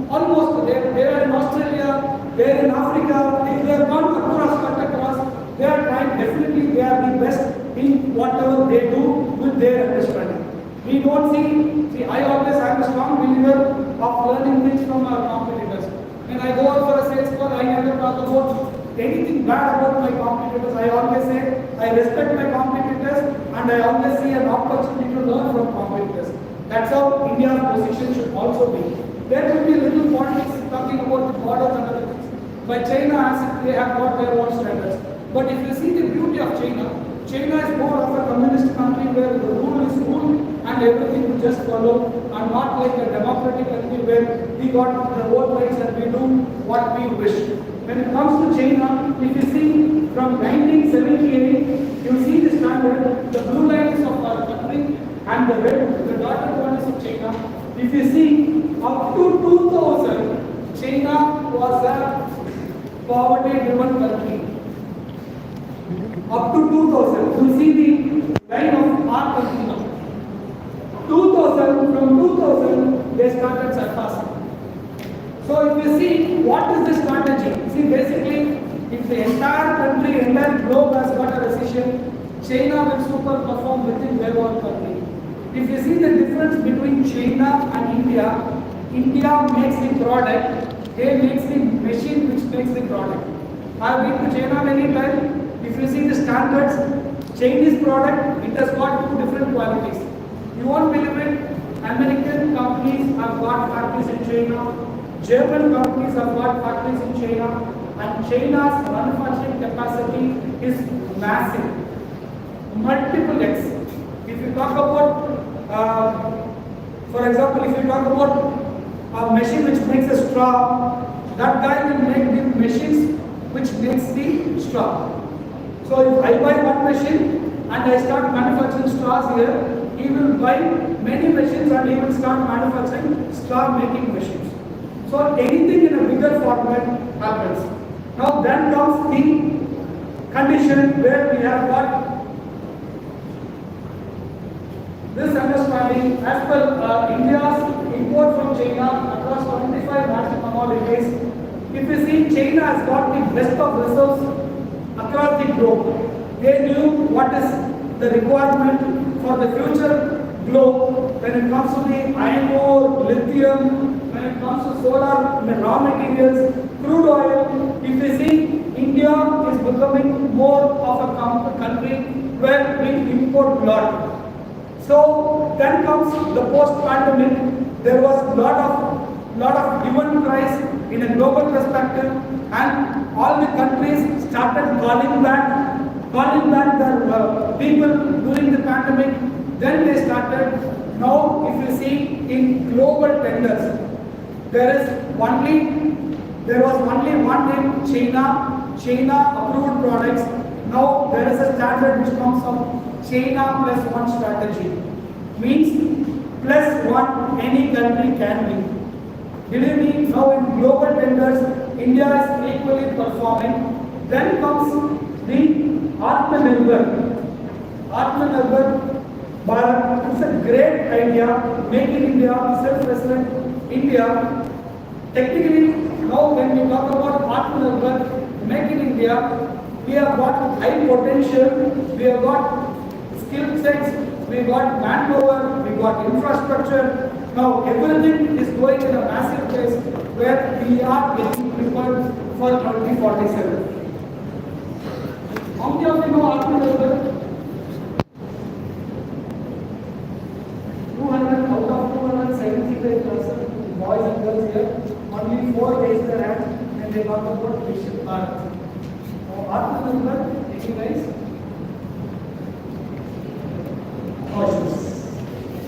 almost. They are in Australia. They are in Africa. They have gone across, cut across. They are trying, definitely they are the best in whatever they do with their understanding. We don't see I always am a strong believer of learning things from our competitors. When I go out for a sales call, I never talk about anything bad about my competitors. I always say I respect my competitors and I always see an opportunity to learn from competitors. That's how India's position should also be. There will be little politics talking about the borders and other things. But China has, they have got their own standards. But if you see the beauty of China, China is more of a communist country where the rule is rule and everything will just follow, and not like a democratic country where we got the vote rights and we do what we wish. When it comes to China, if you see from 1978, you see the standard, the blue line is of our country and the red, the dotted one is of China. If you see up to 2000, China was a poverty-driven country. Up to 2000, you see the line of our country now. 2000, from 2000, they started surpassing. So if you see, what is the strategy? See, basically, if the entire country, entire globe has got a recession, China will super perform within their own country. If you see the difference between China and India, India makes the product, they makes the machine which makes the product. I have been to China many times. If you see the standards, Chinese product, it has got two different qualities. You won't believe it, American companies have got factories in China, German companies have got factories in China, and China's manufacturing capacity is massive, multiple X. If you talk about For example, if you talk about a machine which makes a straw, that guy will make the machines which makes the straw. So if I buy one machine and I start manufacturing straws here, he will buy many machines and he will start manufacturing straw making machines. So anything in a bigger format happens. Now then comes the condition where we have got this understanding as per India's import from China across 25 national commodities. If you see, China has got the best of reserves across the globe. They knew what is the requirement for the future globe when it comes to the iron ore, lithium, when it comes to solar, raw materials, crude oil. If you see, India is becoming more of a country where we import a lot. So then comes the post-pandemic. There was a lot of human cries in a global perspective, and all the countries started calling back their people during the pandemic. Then they started. Now, if you see in global tenders, there was only one name, China approved products. Now there is a standard which comes of China plus one strategy. Means plus one any country can be. Believe me, now in global tenders, India is equally performing. Then comes the Atmanirbhar Bharat. It's a great idea, make in India, self-reliant India. Technically, now when we talk about Atmanirbhar, make in India, we have got high potential, we have got skill sets, we got manpower, we got infrastructure. Now everything is going in a massive pace where we are getting prepared for 2047. How many of you know Atmanirbhar? 200 out of 275,000 boys and girls here, only 4 raised their hand and they talk about VIKASIT Bharat. Now Atmanirbhar, any guys? Cautious.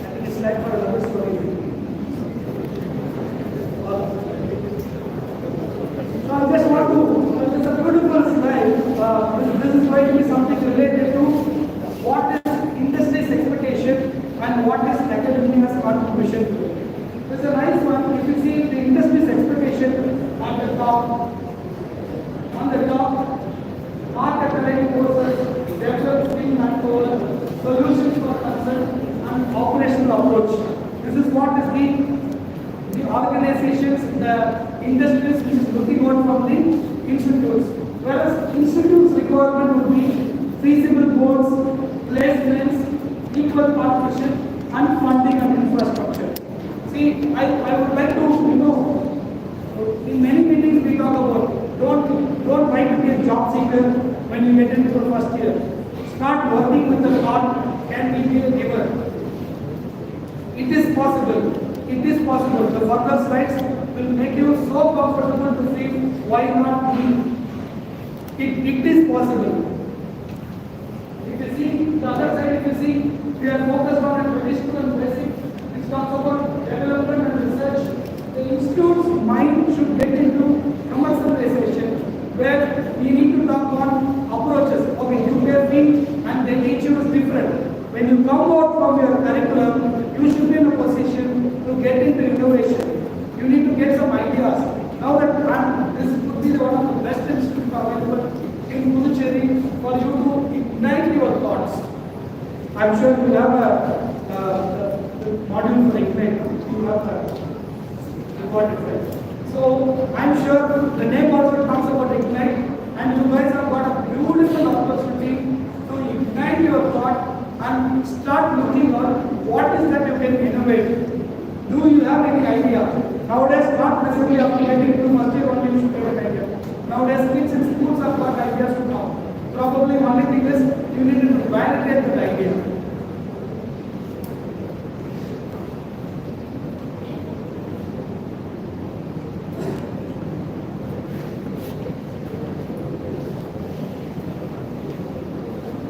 I think it's like for another story. So I just want to, it's a beautiful slide. This is going to be something related to what is industry's expectation and what is academia's contribution to it. It's a nice one. If you see the industry's expectation on the top, art academic courses, develop skill manpower, solutions for concern, and operational approach. This is what is the organizations, the industries which is looking out from the institutes. Whereas institutes requirement would be feasible goals, placements, equal partnership, and funding and infrastructure. See, I would like to, in many meetings we talk about don't try to be a job seeker when you get into the first year. Start working with the thought, can we be a giver? It is possible. It is possible. The further slides will make you so comfortable to feel why not me. It is possible. If you see the other side, if you see, we are focused on a traditional and basic, which talks about development and research. The institute's mind should get into commercialization, where we need to talk on approaches. Okay, you pay fee and they teach you is different. When you come out from your curriculum, you should be in a position to get into innovation. You need to get some ideas. Now that this could be one of the best institutes available in Pondicherry for you to ignite your thoughts. I'm sure you will have a module for ignite. You have a so I'm sure the name also talks about ignite, and you guys have got a beautiful opportunity to ignite your thought and start looking on what is that you can innovate. Do you have any idea? Nowadays, not necessarily after getting to masjid only you should have an idea. Nowadays, kids in schools have got ideas to come. Probably only thing is you need to validate that idea.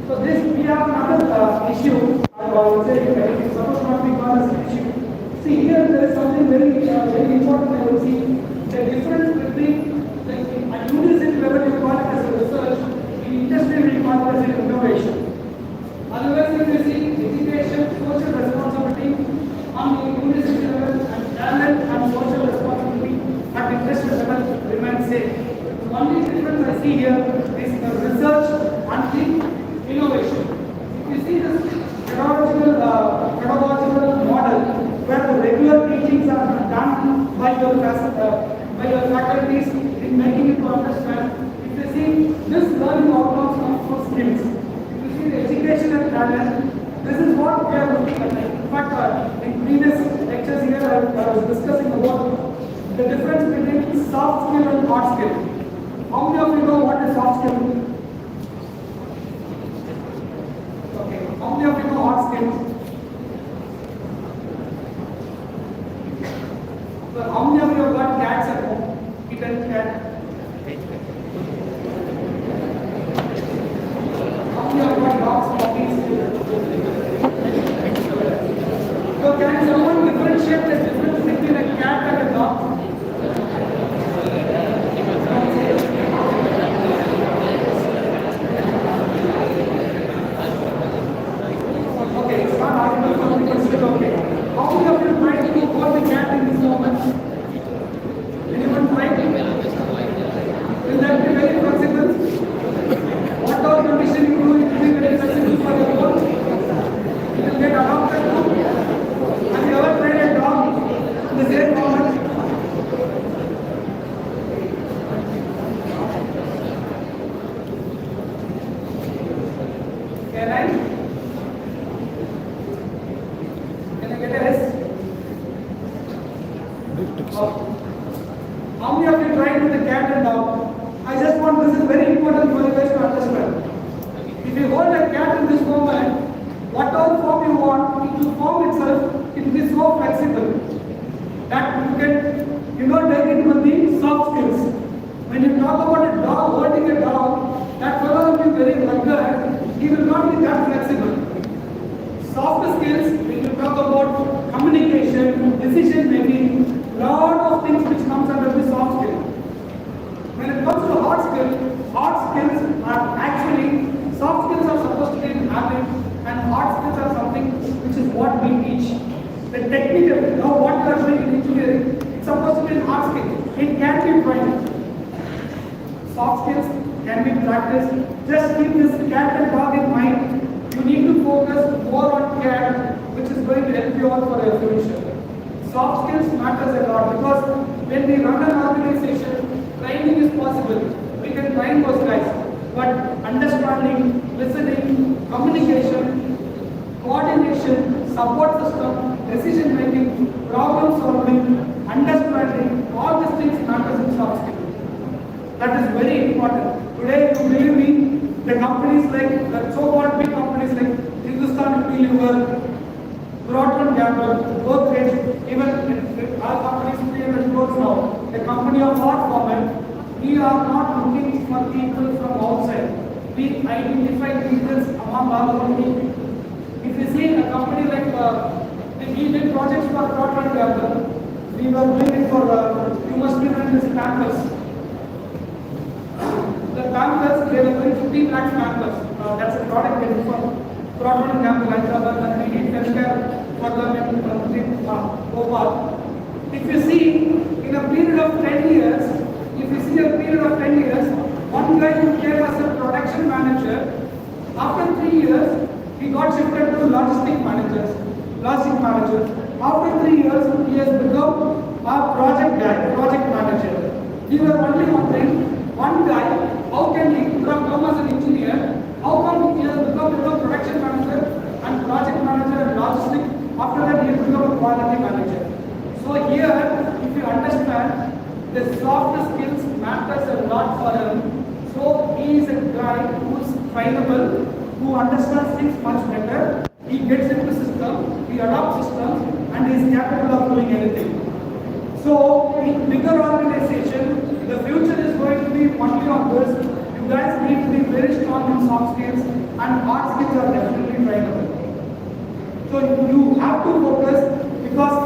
So this, we have another issue, I would say, it's supposed not to be called as an issue. See, here there is something very important I will see. The difference between, like, at university level you call it as a research, in industry we call it as an innovation. Otherwise, if you see education, social responsibility on the university level and talent and social responsibility at industrial level remain same. The only difference I see here is the research and the innovation. If you see this pedagogical model where the regular teachings are done by your faculties in making it to understand, if you see this learning outcomes come from skills. If you see the education and talent, this is what we are looking at. In fact, in previous lectures here, I was discussing about the difference between soft skill and hard skill. How many of you know what is soft skill? Okay. How many of you know hard skill? So how many of you have got cats at home? Kitten, cat? How many have got dogs, puppies? So can someone differentiate the difference between a cat and a dog? Okay, it's not arguable for me, but still okay. How many of you tried to hold the cat in this moment? Anyone tried? Will that be very flexible? What all condition you do, it will be very flexible for your goal. You will get adopted too. Have you ever tried a dog in the same moment? Can I get a yes? How many of you tried with the cat and dog? I just want, this is very important for you guys to understand. If you hold a cat in this moment, whatever form you want, it will form itself, it will be so flexible that you can, take it with the soft skills. When you talk about a dog, holding a dog, that fellow will be very rugged, he will not be that flexible. Soft skills, when you talk about communication, decision making, lot of things which comes under the soft skill. When it comes to hard skills are actually, soft skills are supposed to be in habit and hard skills are something which is what we teach. The technical, what you are doing in engineering, it's supposed to be in hard skill. It can be trained. Soft skills can be practiced. Just keep this cat and dog in mind. You need to focus more on cat, which is going to help you all for your future. Soft skills matters a lot because when we run an organization, training is possible. We can train those guys. But understanding, listening, communication, coordination, support system, decision making, problem solving, understanding, all these things matters in soft skills. That is very important. Today, you believe me, the companies like, the so-called big companies like Hindustan Unilever, Procter & Gamble, both range, even our companies 300 crores now, the company of our format, we are not looking for people from outside. We identify leaders among our own people. If you see a company like, we did projects for Procter & Gamble, we were doing it for, you must remember this campus. The pamphlets, they were doing 15 lakh pamphlets. That's a product they do for Procter & Gamble, and we did healthcare for them in Bhopal. If you see, in a period of 10 years, one guy who came as a production manager, after 3 years, he got shifted to logistic manager. After 3 years, he has become a project manager. We were only wondering, one guy, how can he come as an engineer? How come he has become a production manager and project manager and logistic? After that, he has become a quality manager. So here, if you understand, the soft skills matters a lot for him. So he is a guy who is trainable, who understands things much better. He gets into system, he adopts systems, and he is capable of doing anything. So in bigger organization, the future is going to be only on this. You guys need to be very strong in soft skills, and hard skills are definitely trainable. So you have to focus, because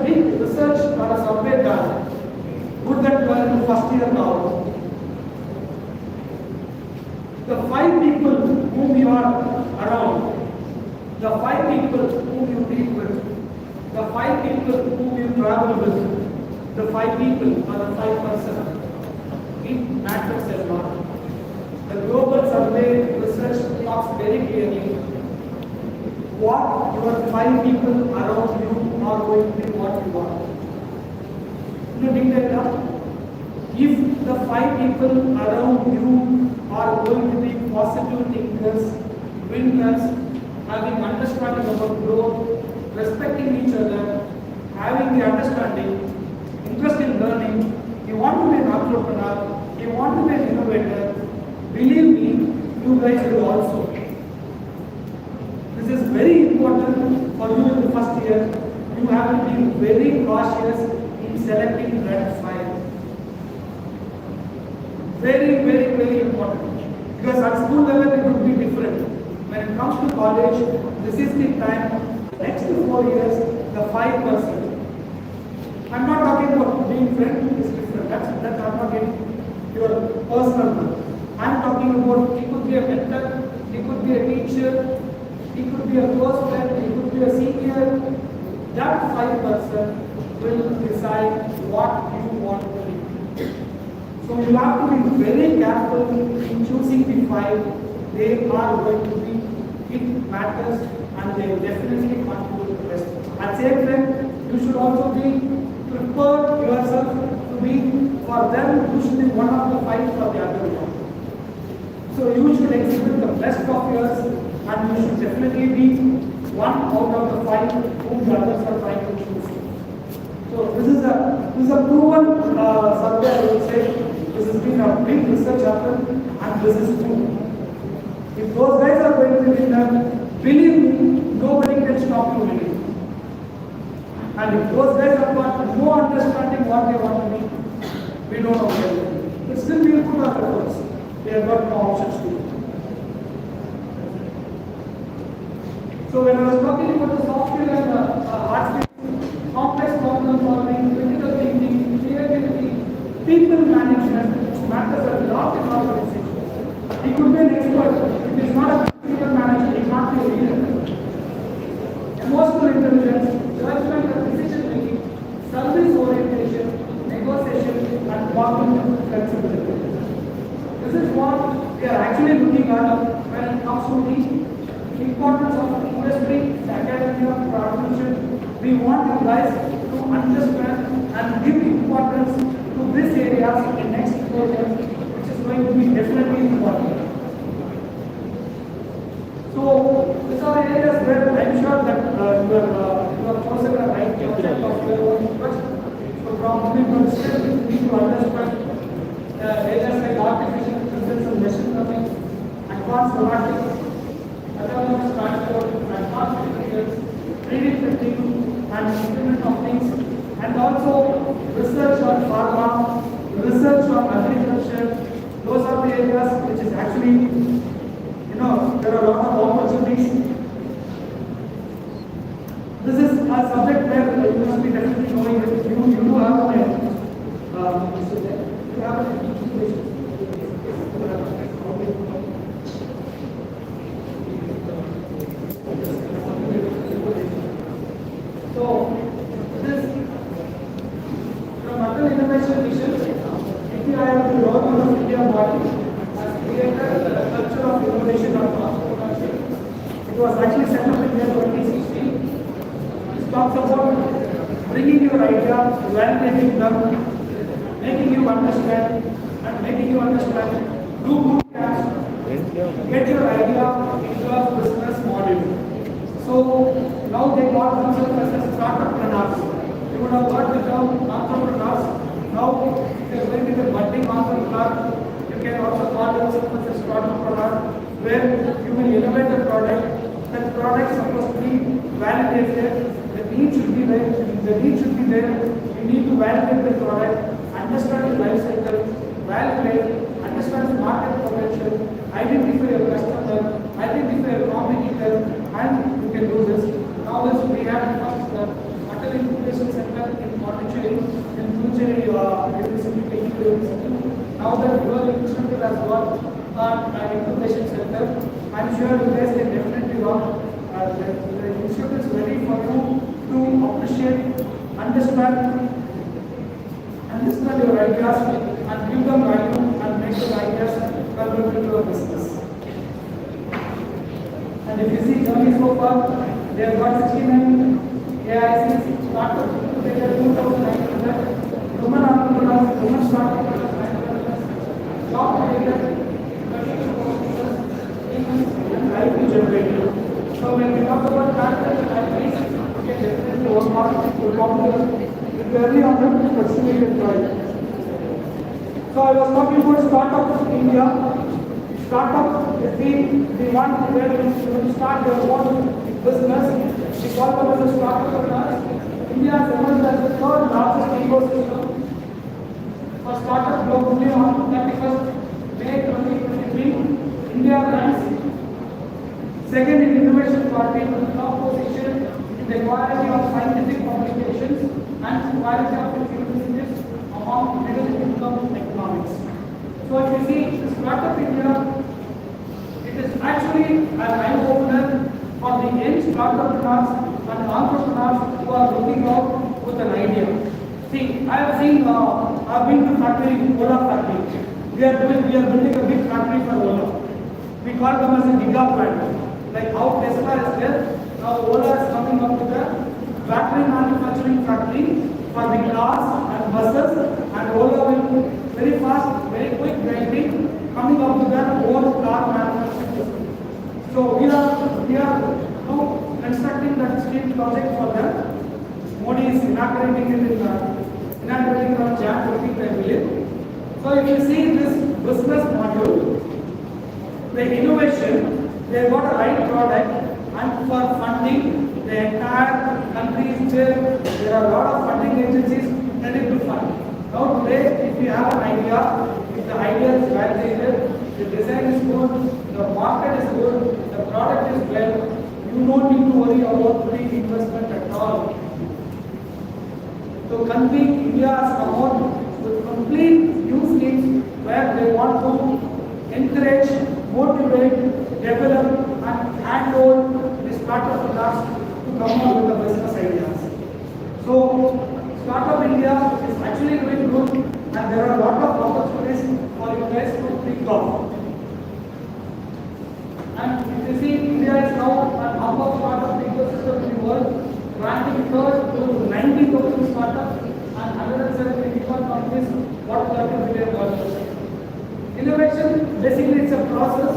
big research or a survey done. Good that you are in the first year now. The 5 people whom you are around, the 5 people whom you deal with, the 5 people whom you travel with, the 5 people or the 5%, it matters a lot. The global survey research talks very clearly what your 5 people around you are going to be what you are. You dictate if the 5 people around you are going to be positive thinkers, winners, having understanding about growth, respecting each other, having the understanding, interest in learning, you want to be an entrepreneur, you want to be an innovator, believe me, you guys will also. This is very important for you in the first year. You have to be very cautious in selecting that 5. Very, very, very important. Because at school level it would be different. When it comes to college, this is the time, next 4 years, the 5%. I'm not talking about being friend, it's different. That's I'm not getting your personal one. I'm talking about he could be a mentor, he could be a teacher, he could be a close friend, he could be a senior. That 5% will decide what you want to be. So you have to be very careful in choosing the 5. They are going to be, it matters and they definitely contribute to the rest. At the same time, you should also be prepared yourself to be, for them, you should be one of the 5 for the other one. So you should exhibit the best of yours and you should definitely be one out of the 5 whom the others are trying to choose. So this is a proven survey, I would say. This has been a big research effort and this is true. If those guys are going to be done, believe me, nobody can stop you winning. And if those guys have got no understanding what they want to be, we don't know where. But still we will put our efforts. They have got no options to do. So when I was talking about the soft skill and the hard skill, complex problem solving, critical thinking, creativity, people management, which matters a lot in organization. He could be an expert. If he is not a people manager, he cannot be a leader. Emotional intelligence, judgment and decision making, service orientation, negotiation, and cognitive flexibility. This is what we are actually looking at when it comes to the importance of industry, academia, production. We want you guys to understand and give importance to this areas in the next 4 years, which is going to be definitely important. So these are the areas where I'm sure that you have chosen the right concept of your own interest. So probably you need to understand areas like artificial intelligence and machine learning, advanced robotics, autonomous transport, advanced materials, 3D printing and Internet of Things, and also research on pharma, research on agriculture. Those are the areas which is actually, there are a lot of opportunities. This is a subject where you must be definitely knowing it. You do have an education. So, this from Atal Innovation Mission, MVIT, the Government of India body, has created a culture of innovation and entrepreneurship. It was actually set up in year 2016. It talks about bringing your idea, validating them, making you understand, and making you understand. Do boot camps, get your idea into a business model. So now they call themselves as startup-preneurs. You would have heard the term entrepreneurs. Now they are going to be budding entrepreneur. You can also call yourself as a startup-preneur, where you will innovate a product. That product is supposed to be validated. The need should be there. You need to validate the product, understand the life cycle, validate, understand the market potential, identify your customer, identify your competitor, and you can do this. Now we have first Atal Incubation Center in Pondicherry, in Pondicherry University. Now that your institute has got an incubation center, I'm sure you guys can definitely work. The institute is ready for you to appreciate, understand your ideas and give them value and make your ideas convert into a business. And if you see journey so far, they have got 69 AICs, startups, they have 2,900, women entrepreneurs, women startups, job creators, and IP generator. So when we talk about character, at least we can definitely work on to compliment very on the pursuing right. So I was talking about startups in India. Startup is the one where you start your own business. We call them as a startup. India has emerged as the third largest ecosystem for startup globally on 31st May 2023. India ranks second in innovation party, top position in the quality of scientific publications and quality of universities among middle income economics. So if you see the startup India, it is actually an eye-opener for the young entrepreneurs and entrepreneurs who are looking out with an idea. See, I've been to factory, Ola factory. We are building a big factory for Ola. We call them as a giga plant. Like how Tesla is there, now Ola is coming up with a battery manufacturing factory for the cars and buses, and Ola will very fast, very quick, coming up with their own car manufacturing system. So we are now constructing that steel project for them. Modi is inaugurating it on Jan 15th, I believe. So if you see this business module, the innovation, they got a right product, and for funding, the entire country is there. There are a lot of funding agencies ready to fund. Now today, if you have an idea, if the idea is validated, the design is good, the market is good, the product is well, you don't need to worry about pre-investment at all. So country, India has come out with complete new schemes where they want to encourage, motivate, develop and handhold the startup class to come up with the business ideas. So Startup India is actually doing good, and there are a lot of opportunities for you guys to think of. And if you see, India is now an upper startup ecosystem in the world, ranking third to 90,000 startups and 171 companies worth $30 billion. Innovation basically is a process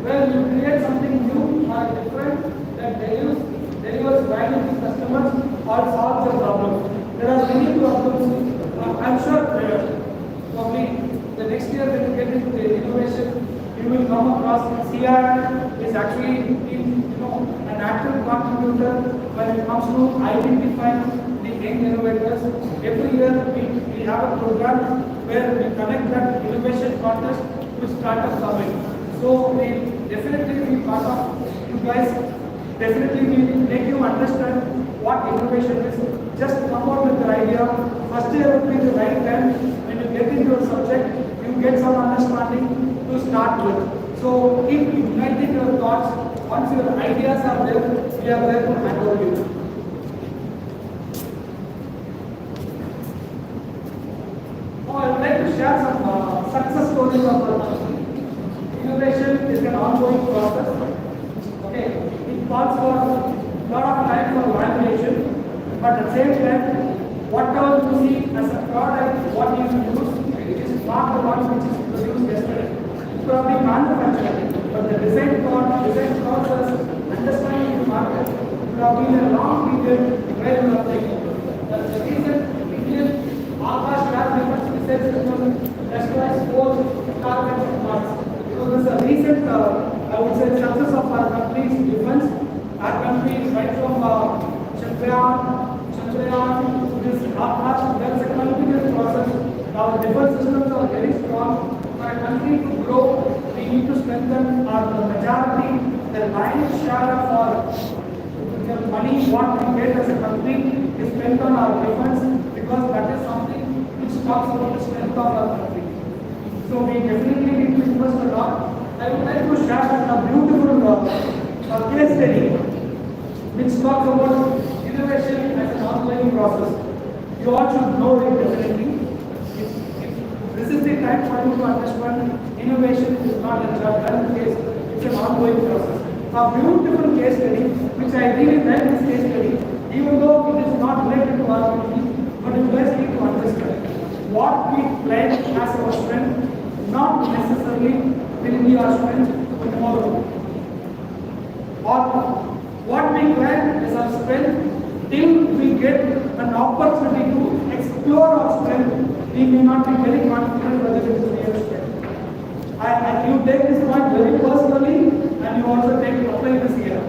where you create something new or different that delivers value to customers or solves a problem. There are many problems. I'm sure probably the next year when you get into the innovation, you will come across CR is actually an active contributor when it comes to identifying the young innovators. Every year we have a program where we connect that innovation contest to startup summit. So we definitely be part of you guys. Definitely will make you understand what innovation is. Just come out with your idea. First year will be the right time. When you get into your subject, you get some understanding to start with. So keep igniting your thoughts. Once your ideas are there, we are there to handle you. Now I would like to share some success stories of our company. Innovation is an ongoing process. Okay, it calls for a lot of time for validation, but at the same time, whatever you see as a product, what you use, it is not the one which is produced yesterday. It's probably manufacturing, but the design process, understanding the market, would have been a long period where you are taking. That's the reason Indian Akash Vimarsh research system destroys 4 targets of Mars. So this is a recent, I would say, success of our country's defense. Our country is right from Chandrayaan to this Akash. There is a continuous process. Our defense systems are very strong. For a country to grow, we need to strengthen our majority, the lion's share of our the money what we get as a country is spent on our defense. talks about the strength of our country. So we definitely need to invest a lot. I would like to share a beautiful case study which talks about innovation as an ongoing process. You all should know it definitely. This is the time for you to understand innovation is not a done case, it's an ongoing process. A beautiful case study, which I really like this case study, even though it is not related to our community, but you guys need to understand what we plan as our strength, not necessarily will be our strength tomorrow. Or what we plan is our strength till we get an opportunity to explore our strength. We may not be very confident whether it is real strength. And you take this point very personally, and you also apply this here.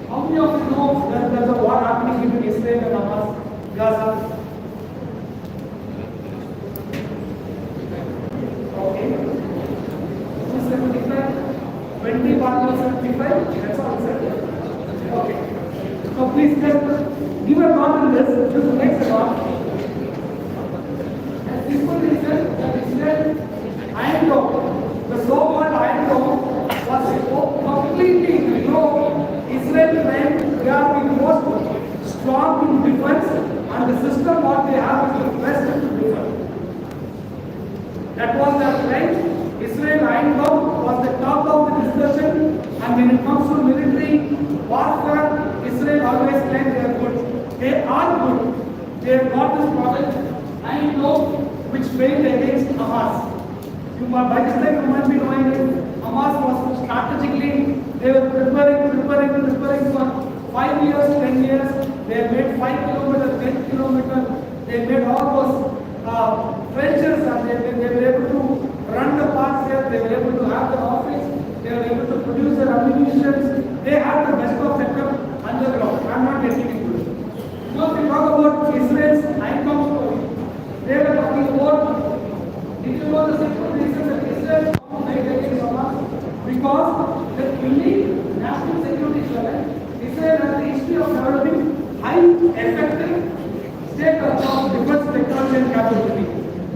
How many of you know that there's a war happening between Israel and Hamas, Gaza? Okay. 275, 20 partners 75, that's all said. Okay. So please just give a thought on this. This makes a lot. A simple reason that Israel Iron Dome, the so-called Iron Dome, was completely Israel claimed they are the most strong in defense, and the system what they have is the best in defense. That was their claim. Israel Iron Dome was the top of the discussion, and when it comes to military warfare, Israel always claimed they are good. They are good. They have got this product, Iron Dome, which failed against Hamas. By this time you might be knowing that Hamas was strategically, they were preparing for 5 years, 10 years. They made 5 kilometers, 10 kilometers. They made all those trenches, and they were able to run the parts there. They were able to have the office. They were able to produce their ammunition. They had the best of setup underground. I am not getting into it. Now if we talk about Israel's Iron Dome story, they were talking about, did you know the simple reason that Israel made against Hamas? Because the unique national security challenge, Israel has the history of developing high effective state-of-the-art defense technology and capability.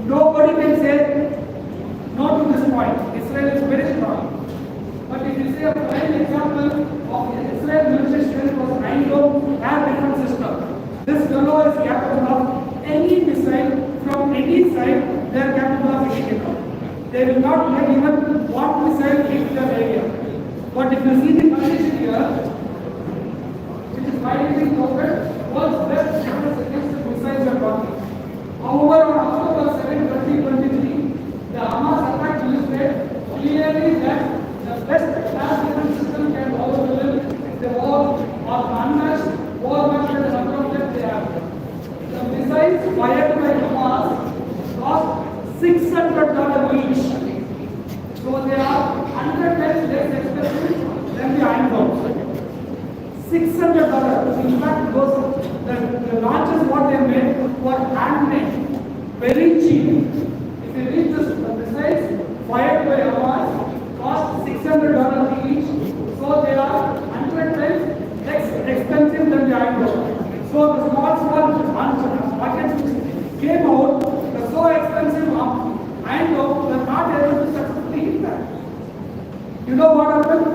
Nobody can say no to this point. Israel is very strong. But if you say a prime example of Israel military strength was Iron Dome air defense system. This fellow is capable of any missile from any side. They are capable of hitting it out. They will not let even one missile hit their area. But if you see the condition here, which is widely noted, world's best defense against the missiles are talking. However, on October 7, 2023, the Hamas attack illustrated clearly that the best air defense system can overwhelm the war of unmatched, overmatched the number of them they have. The missiles fired by Hamas cost $600 each. So they are 100 times less expensive than the Iron Dome. $600. In fact, the launches what they made were handmade, very cheap. If you read this, the missiles fired by Hamas cost $600 each. So they are 100 times less expensive than the Iron Dome. So the small rockets which came out, the so expensive Iron Dome were not able to successfully hit that. You know what happened?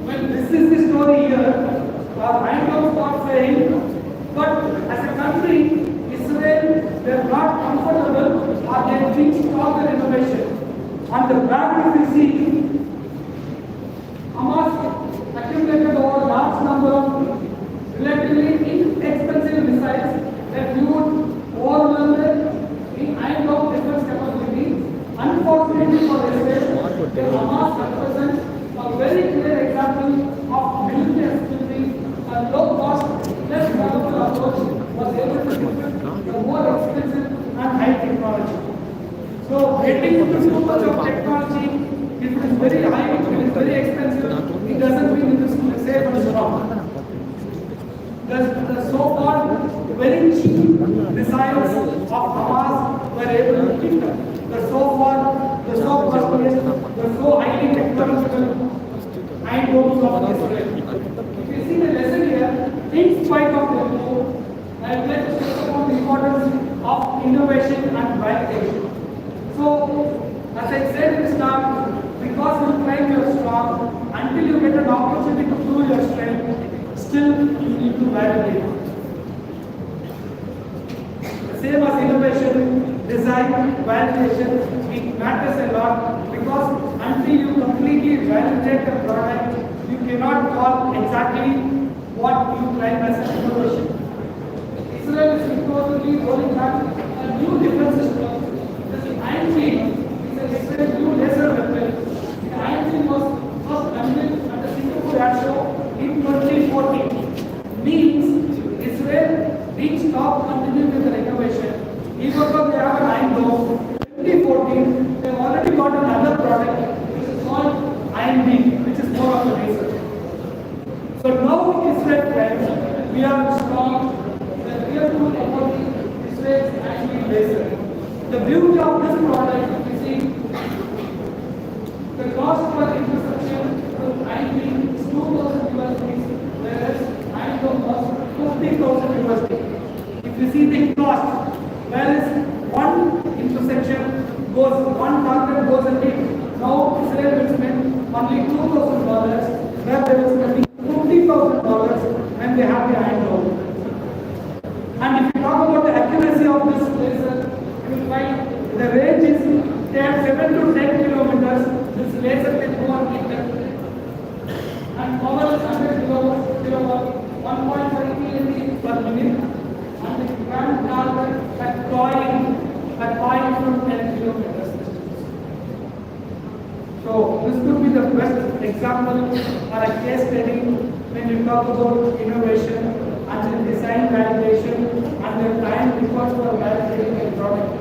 Well, this is the story here. Our Iron Dome got failed, but as a country, Israel, they are not comfortable or they think stronger innovation. On the back, if you see, Hamas accumulated over a large number of relatively inexpensive missiles that you would overwhelm in Iron Dome defense capability. Unfortunately for Israel, the Hamas represents a very clear example of military expertise. A low cost, less valuable approach was able to defend the more expensive and high technology. So getting into too much of technology, if it is very high, if it is very expensive, it doesn't mean it is safe and strong. The so-called very cheap missiles of Hamas were able to keep them. The so costly, the so highly technological Iron Domes of Israel. If you see the lesson here, in spite of their war, I would like to stress upon the importance of innovation and validation. So, as I said in the start, because you claim you are strong, until you get an opportunity to prove your strength, still you need to validate. Same as innovation, design, validation, it matters a lot because until you completely validate the product, you cannot call exactly what you claim as an innovation. Israel is reportedly rolling back a new defense system. This Iron Beam is an Israeli new laser weapon. The Iron Beam was first unveiled at the Singapore Air Show in 2014. Means Israel reached top continuing with the innovation. Even though they have an Iron Dome, 2014 they have already got another product which is called Iron Beam, which is more of a laser. So now Israel claims we are strong. The real tool about Israel's Iron Beam laser. The beauty of this product, you see, the cost per intersection with Iron Beam is 2,000 USD, whereas Iron Dome was 50,000 USD. If you see the cost, whereas one intersection goes, one target goes a hit. Now Israel will spend only $2,000, where they will spend $50,000 when they have the Iron Dome. And if you talk about the accuracy of this laser, you will find the range is 7 to 10 kilometers. This laser can go on meter. And power is 100 kilowatt, 1.5 km per minute. And the grand target at point from 10 kilometers. So this could be the best example or a case study when you talk about innovation and the design validation and the time required for validating a product.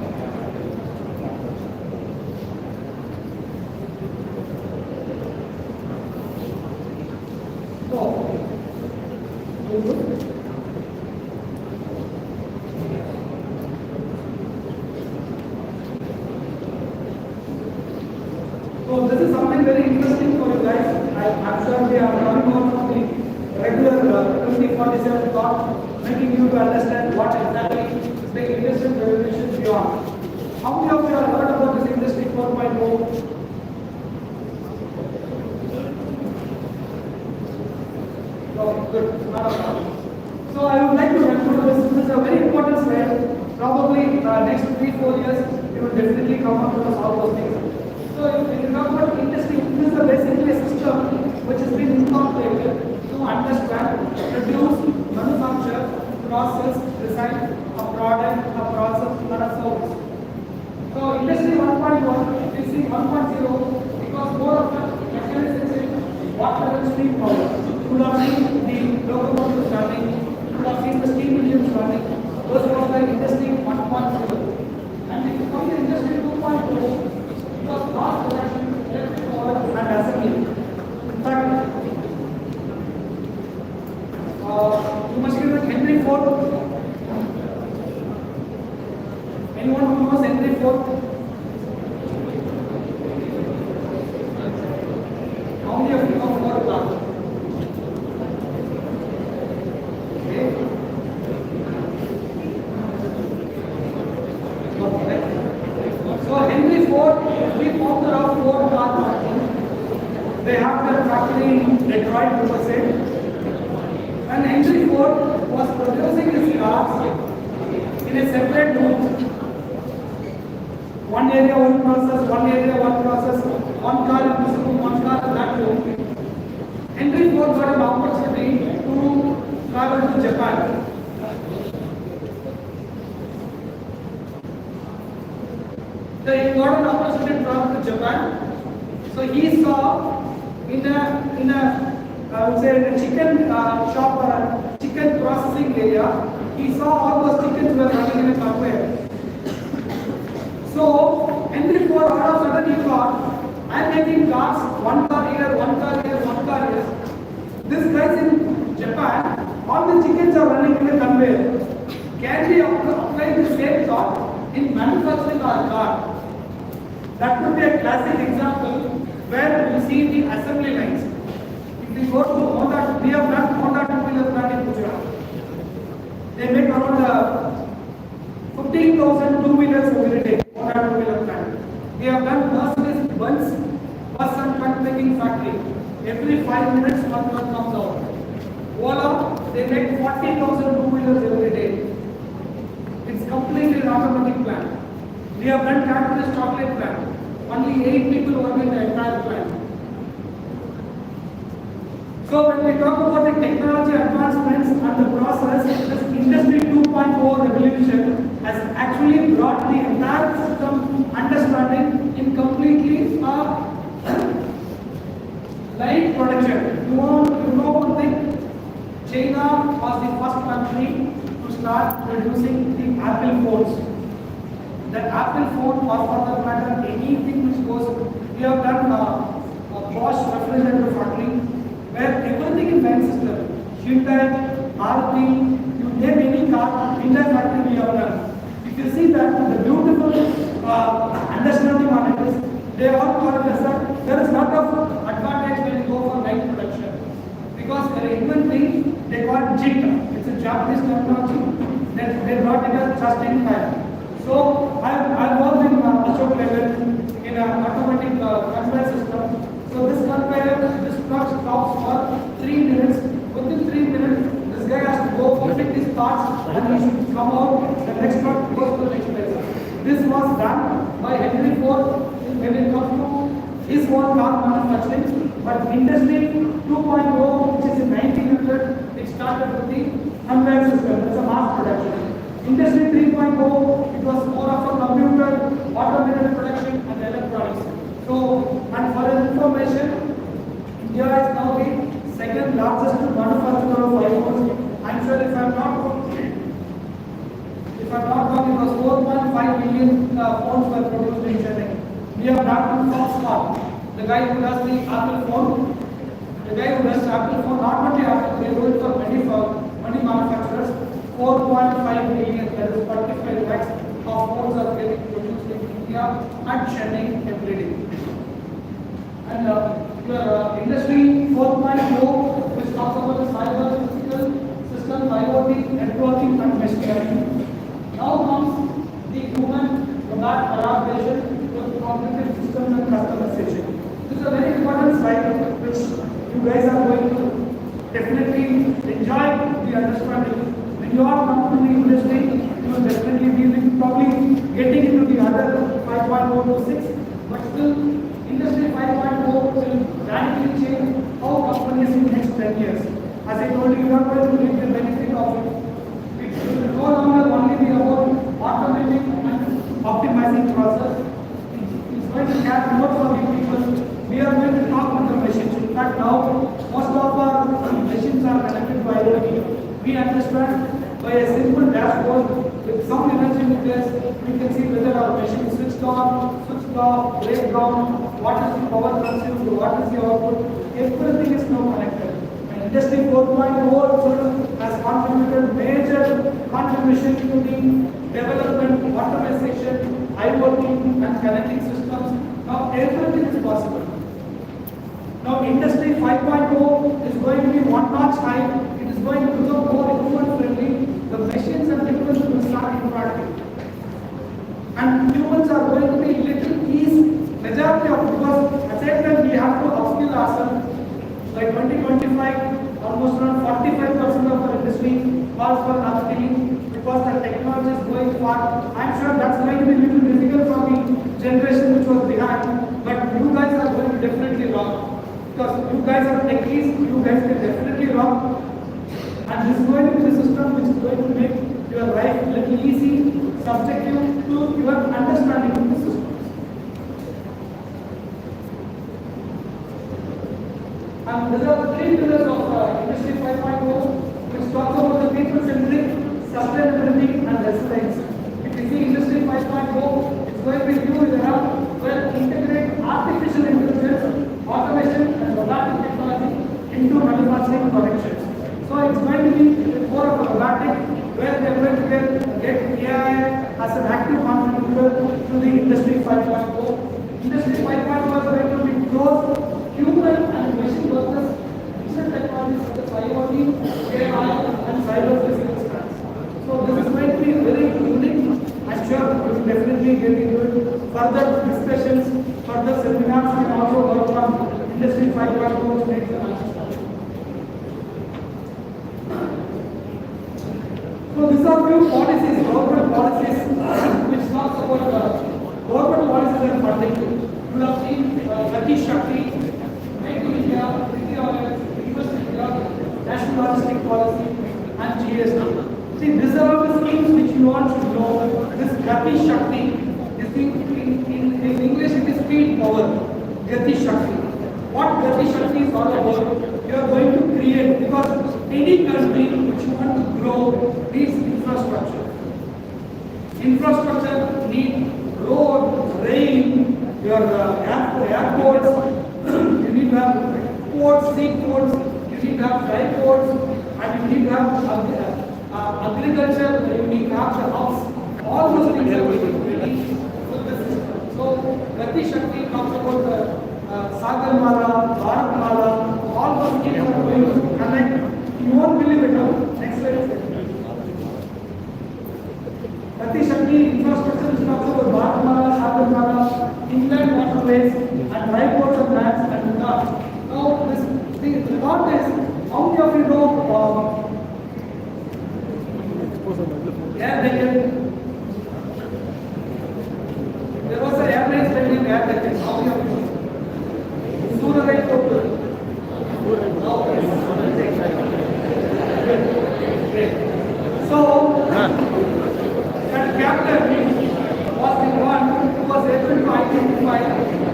So this is something very interesting for you guys. I'm sure we are coming out from the regular 2047 talk, making you to understand what exactly is the industrial revolution beyond. How many of you have heard about this industry 4.0? Oh, good. So I would like to run through this. This is a very important slide. Probably next 3-4 years, you will definitely come across all those things. So if you talk about industry, this is basically a system which has been incorporated to understand, produce, manufacture, process, design a product, a process, and a service. So industry 1.1, we see 1.0 because more of the mechanization, water and steam power. You would have seen the locomotives running, you would have seen the steam engines running. Those were the industry 1.0. And if you come to industry 2.0, because mass production, electric power, and assembly. In fact, you must remember Henry Ford. Anyone who knows Henry Ford? How many of you know Ford car? So Henry Ford is the founder of Ford car company. They have their factory in Detroit, USA. When Henry Ford was producing his cars in a separate room, one area, one process, one area, one process, one car in this room, one car in that room, Henry Ford got an opportunity to travel to Japan. So he got an opportunity to travel to Japan. So he saw in a I would say in a chicken shop or a chicken processing area, he saw all those chickens were running in a conveyor. So Henry Ford all of a sudden he thought, I'm making cars, one car here, one car here, one car here. This guy's in Japan, all the chickens are running in a conveyor. Can we apply the same thought in manufacturing our car? That would be a classic example where you see the assembly lines. If we go to Honda, we have done Honda two-wheeler plant in Gujarat. They make around 15,000 two-wheelers every day. We have done Mercedes-Benz bus and truck making factory. Every 5 minutes one truck comes out. Ola, they make 40,000 two-wheelers every day. It's completely an automatic plant. We have done Cadbury's chocolate plant. Only 8 people work in the entire plant. So when we talk about the technology advancements and the process, this Industry 2.0 revolution has actually brought the entire system understanding in completely light production. You know one thing? China was the first country to start producing the Apple phones. The Apple phone or for that matter anything which goes, we have done a Bosch refrigerator factory where everything is line system. Hyundai, Maruti, you name any car, Hyundai factory we have done. If you see that, the beautiful understanding on it is, they all call it as that there is a lot of advantage when you go for light production. Because their inventory, they call it JIT. It's a Japanese technology. They brought it as just in time. So I worked in Ashok level in an automatic conveyor system. So this conveyor, this truck stops for 3 minutes. Within 3 minutes, this guy has to go perfect his parts and he should come out. The next truck goes to the next place. This was done by Henry Ford when it comes to his own car manufacturing. But Industry 2.0, which is in 1900, it started with the conveyor system. It's a mass production. Industry 3.0, it was more of a computer, automated production and electronics. So, and for your information, India is now the second largest manufacturer of iPhones. I'm sure if I'm not wrong, it was 4.5 million phones were produced in Chennai. We have done Foxconn, the guy who does the Apple phone. The guy who does Apple phone, not only Apple, they do it for many manufacturers. 4.5 million, that is 45 lakhs of phones are getting produced in India and Chennai every day. And your Industry 4.0, which talks about the cyber physical system, IoT, networking and machine learning. Now comes the human robot collaboration with cognitive systems and customization. This is a very important slide which you guys are going to definitely enjoy the understanding. When you are coming to the industry, you will definitely be probably getting into the other 5.0 to 6, but still Industry 5.0 will radically change how companies in the next 10 years. As I told you, you are going to reap the benefit of it. It will no longer only be about automating and optimizing process. It's going to care more for the people. We are going to talk with the machines. In fact, now most of our machines are connected by IoT. We understand by a simple dashboard with some energy meters, we can see whether our machine is switched on, switched off, break down, what is the power consumed, what is the output. Everything is now connected. And Industry 4.0 has contributed major contribution to the development, automation, IoT and connecting systems. Now everything is possible. Now Industry 5.0 is going to be one notch high. It is going to become more human friendly. The machines and humans will start interacting. And humans are going to be little easy. Majority of, because at the same time we have to upskill ourselves. By 2025, almost around 45% of our industry calls for upskilling because the technology is going far. I'm sure that's going to be a little difficult for the generation which was behind. But you guys are going to definitely rock. Because you guys are techies, you guys can definitely rock. And this is going to be the system which is going to make your life a little easy, subjective to your understanding of the systems. And these are the 3 pillars of Industry 5.0, which talks about the people-centric, sustainability and resilience. If you see Industry 5.0, it's going to be new era where integrate artificial intelligence, automation and robotic technology into manufacturing productions. So it's going to be more of a robotic where they're going to get AI as an active contributor to the Industry 5.0. Industry 5.0 is going to be close human and machine versus different technologies such as IoT, AI and cyber physical stacks. So this is going to be very unique. I'm sure we will definitely get into it further discussion further seminars can also work on Industry 5.0 next. So these are few policies, government policies, which talks about government policies and funding. You have seen Gati Shakti, Make in India, Invest in India, National Logistic Policy, and GST. See, these are all the schemes which you all should know. This Gati Shakti is in English it is speed power. Gati Shakti. What Gati Shakti is all about? You are going to create, because any country which you want to grow needs infrastructure. Infrastructure need road, rail, your airports, you need to have ports, seaports, you need to have dry ports, and you need to have agriculture, you need to have the hubs. All those things are going to be ready for the system. So, Gati Shakti talks about the Sagarmala, Bharatmala, all those things are going to connect. You won't believe it now. Next slide. Gati Shakti infrastructure is talks about Bharatmala, Sagarmala, inland waterways, and dry ports and lands and Udaan. Now, the thought is, how many of you know air decking? There was an airline building air decking. How many of you know? Surat total. So, that captain was the one who was able to identify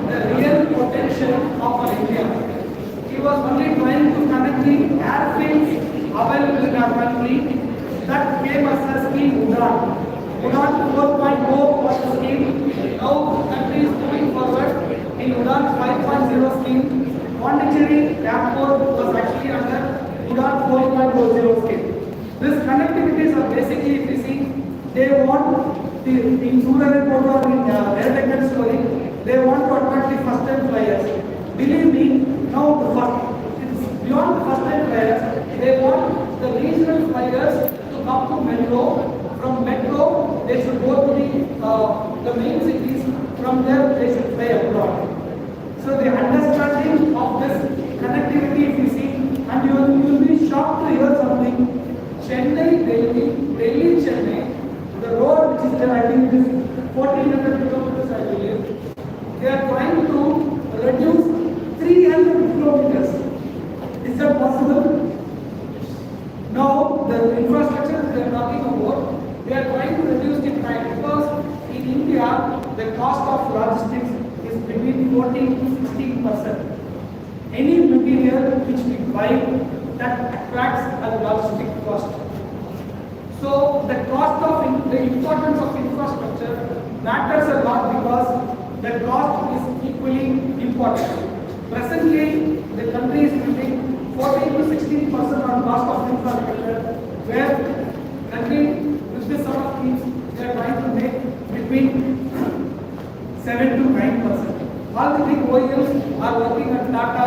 the real potential of India. He was only trying to connect the airfields available in our country. That came as a scheme Udaan. Udaan 4.0 was the scheme. Now the country is moving forward in Udaan 5.0 scheme. Pondicherry airport was actually under Udaan 4.0 scheme. These connectivities are basically, if you see, they want in Surat or in Air Deccan story, they want to attract the first time flyers. Believe me, now it's beyond the first time flyers, they want the regional flyers to come to metro. From metro, they should go to the main cities. From there, they should fly abroad. So the understanding of this connectivity, if you see, and you will be shocked to hear something. Chennai, Delhi, Chennai, the road which is there, I think it is 1400 kilometers, I believe. They are trying to reduce 300 kilometers. Is that possible? Now, the infrastructure they are talking about, they are trying to reduce the time, because in India, the cost of logistics is between 14 to 16%. Any material which we buy, that attracts a logistic cost. So the cost of the importance of infrastructure matters a lot, because the cost is equally important. Presently, the country is spending 14 to 16% on cost of infrastructure, where country with this sort of things they are trying to make between 7 to 9%. All the big OEMs are working at Tata,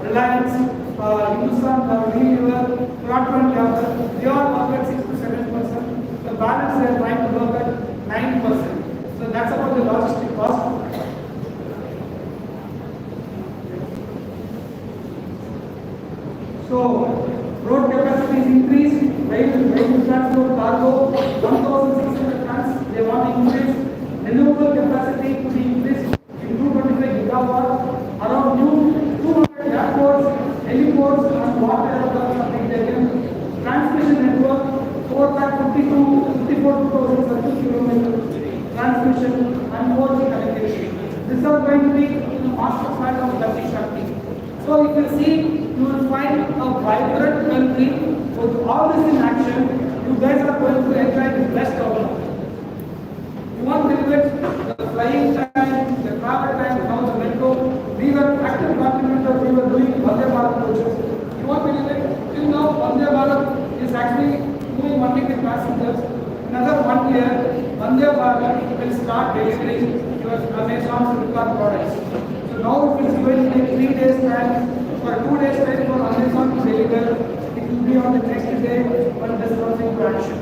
Reliance, Hindustan Unilever, Procter & Gamble. They all work at 6 to 7%. The balance they are trying to work at 9%. So that's about the logistic cost. So road capacity is increased. Rail transport cargo 1,600 tons. They want to increase. Renewable capacity to be increased in 225 gigawatts. Around new 200 airports, heliports, and water something taken. Transmission network 452,000 circuit kilometers. Transmission and 4G connectivity. These are going to be in the master plan of Gati Shakti. So if you see, you will find a vibrant country with all this in action. You guys are going to enjoy the best of it. You won't believe it, the flying time, the travel time, now the metro. We were active contributors, we were doing Vande Bharat projects. You won't believe it, till now Vande Bharat is actually moving only with passengers. Another 1 year, Vande Bharat will start delivering your Amazon Flipkart products. So now it is going to take 3 days time, for 2 days time for Amazon to deliver. It will be on the next day when this comes into action.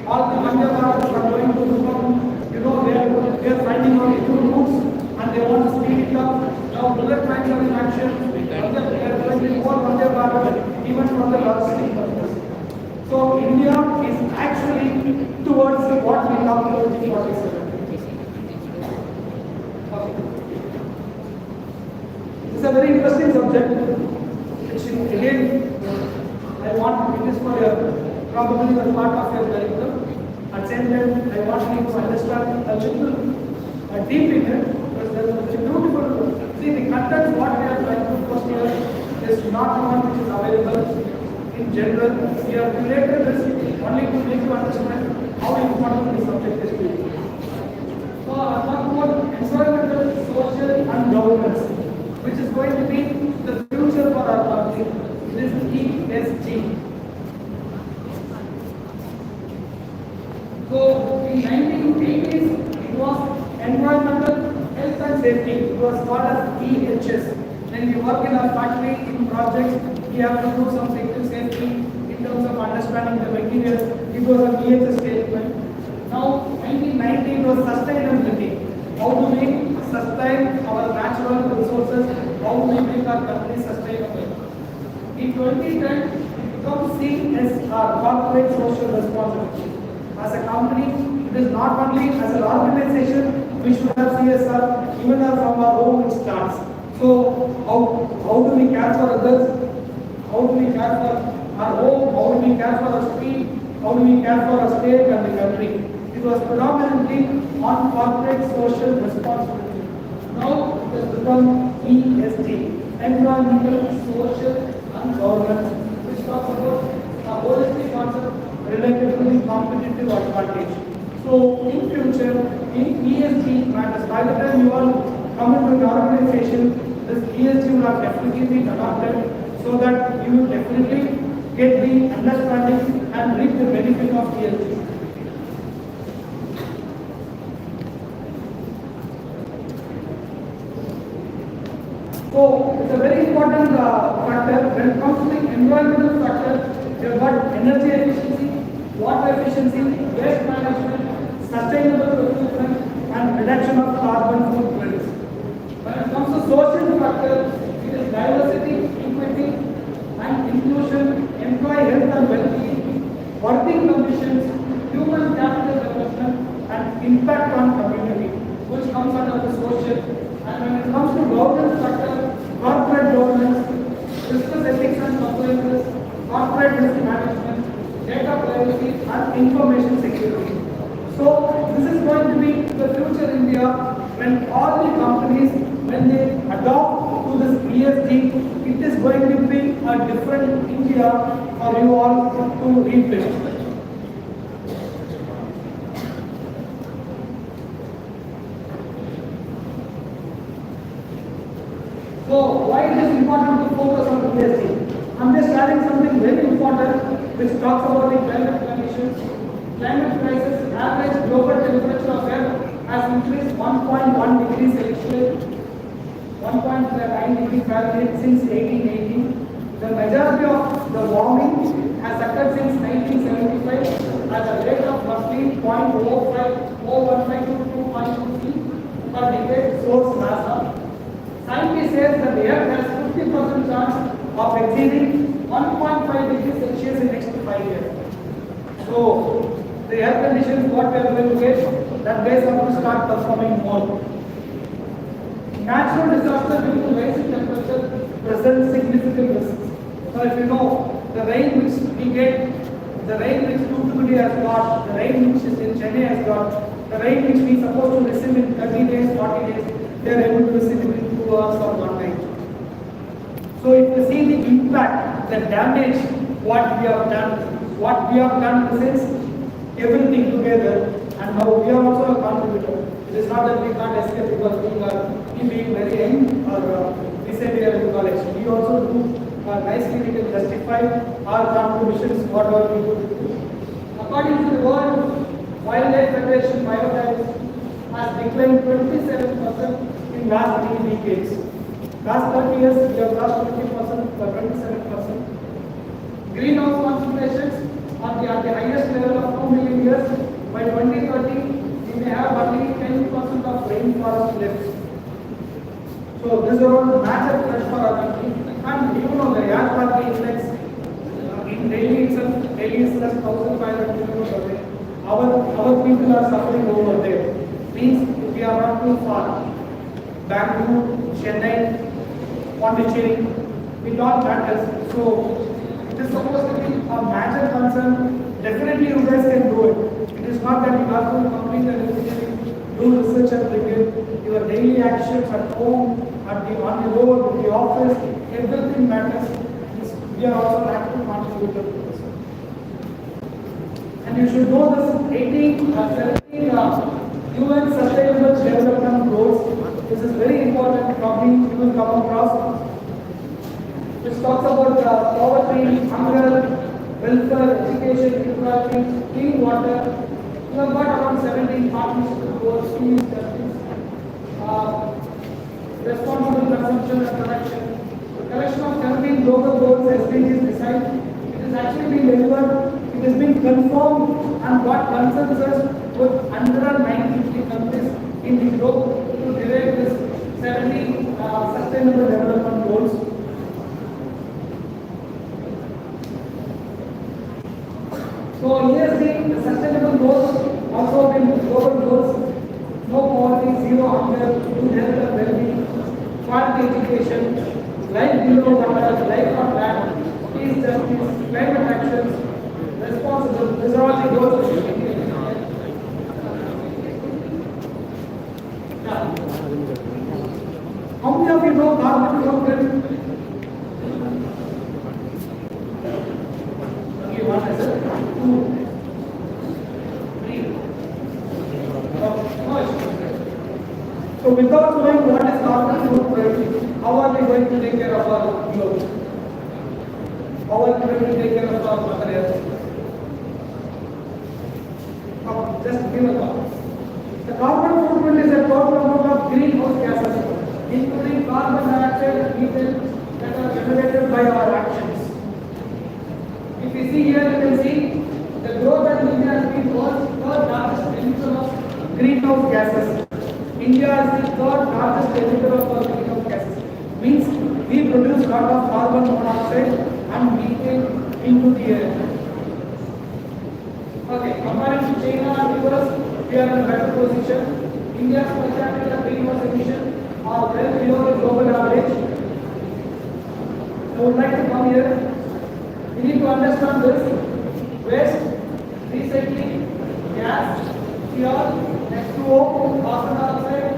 All the Vande Bharats are going to become, we are finding out new routes and they want to speed it up. Now bullet trains are in action. There are going to be more Vande Bharat, even from the logistic purpose. So India is actually towards what we talk about in 47. It's a very interesting subject, which again I want it is for your probably the part of your curriculum. At the same time, I want you to understand a little deep in it, because there is a beautiful. See, the content what we are trying to post here is not one which is available in general. We have related this only to make you understand how important this subject is to you. So I talk about environmental, social, and governance, which is going to be the future for our country. It is ESG. So in 1980s, it was environmental, health and safety. It was called as EHS. When we work in our factory in projects, we have to do some safety in terms of understanding the materials. It was an EHS statement. Now 1990 it was sustainability. How do we sustain our natural resources? How do we make our country sustainable? In 2010, it becomes seen as our corporate social responsibility. As a company, it is not only as an organization, we should have CSR, even from our home it starts. So, how do we care for others? How do we care for our home? How do we care for our street? How do we care for our state and the country? It was predominantly on corporate social responsibility. Now, it has become ESG, environmental, social, and governance, which talks about a holistic concept related to the competitive advantage. So in future, in ESG matters, by the time you all come into an organization, this ESG will have definitely been adopted so that you will definitely get the understanding and reap the benefit of ESG. So it's a very important factor. When it comes to the environmental factor, you have got energy efficiency, water efficiency, waste management, sustainable procurement, and reduction of carbon footprints. When it comes to social factor, it is diversity, equity, and inclusion, employee health and well-being, working conditions, human capital development, and impact on community, which comes under the social. And when it comes to governance factor, corporate governance, business ethics and compliance, corporate risk management, data privacy, and information security. So this is going to be the future India when all the companies, when they adopt to this ESG, it is going to be a different India for you all to rebuild. So why it is important to focus on ESG? I'm just adding something very important which talks about the climate conditions. Climate crisis, average global temperature of Earth has increased 1.1 degrees Celsius, 1.9 degrees Fahrenheit since 1880. The majority of the warming has occurred since 1975 at a rate of roughly 0.015 to 2.2 feet per decade, source NASA. Scientists say that the Earth has 50% chance of exceeding 1.5 degrees Celsius in next 5 years. So, the air conditions what we are going to get, that guys have to start performing more. Natural disaster due to rising temperature present significant risks. So, if you know, the rain which we get, the rain which Toothukudi has got, the rain which is in Chennai has got, the rain which we supposed to receive in 30 days, 40 days, they are able to receive it in 2 hours or 1 night. So if you see the impact, the damage, what we have done since everything together, and now we are also a contributor. It is not that we can't escape because we being very young or we say we are in college. We also do nicely we can justify our contributions, whatever we do. According to the World Wildlife Federation, biodiversity has declined 27% in last 3 decades. Last 30 years, we have lost 20% or 27%. Greenhouse concentrations are at the highest level of 2 million years. By 2030, we may have only 10% of rainforest left. So these are all major threats for our country. And you know the air quality index in Delhi itself, Delhi is just 1,500 kilometers away. Our people are suffering over there. Means we are not too far. Bangalore, Chennai, Pondicherry, it all matters. So it is supposed to be a major concern. Definitely you guys can do it. It is not that you have to complete an engineering, do research and review. Your daily actions at home, on the road, in the office, everything matters. We are also an active contributor to this. And you should know this 17 UN Sustainable Development Goals. This is very important. Probably you will come across. Which talks about poverty, hunger, welfare, education, equality, clean water. We have got around 17 partnership goals, key justice, responsible consumption and production. The collection of 17 global goals SDGs decided. It has actually been delivered. It has been confirmed and got consensus with 190 countries in the globe to derive this 17 sustainable development goals. So ESG, the sustainable goals, also been global goals, no poverty, zero hunger, good health and well-being, quality education, life below water, life on land, peace, justice, climate actions, responsible, these are all the goals. Yeah. How many of you know carbon footprint? Okay, one answer. 2, 3. So without knowing what is carbon footprint, how are we going to take care of our globe? How are we going to take care of our Mother Earth? Just give a thought. The carbon footprint is a total amount of greenhouse gases, including carbon dioxide, methane, that are generated by our actions. If you see here, you can see the growth that India has been world's third largest emitter of greenhouse gases. India is the third largest emitter of greenhouse gases. Means we produce a lot of carbon monoxide and methane into the air. Okay, comparing to China and US, we are in a better position. India's per capita greenhouse emission are well below the global average. I would like to come here. We need to understand this. Waste, recycling, gas, fuel, H2O, carbon dioxide,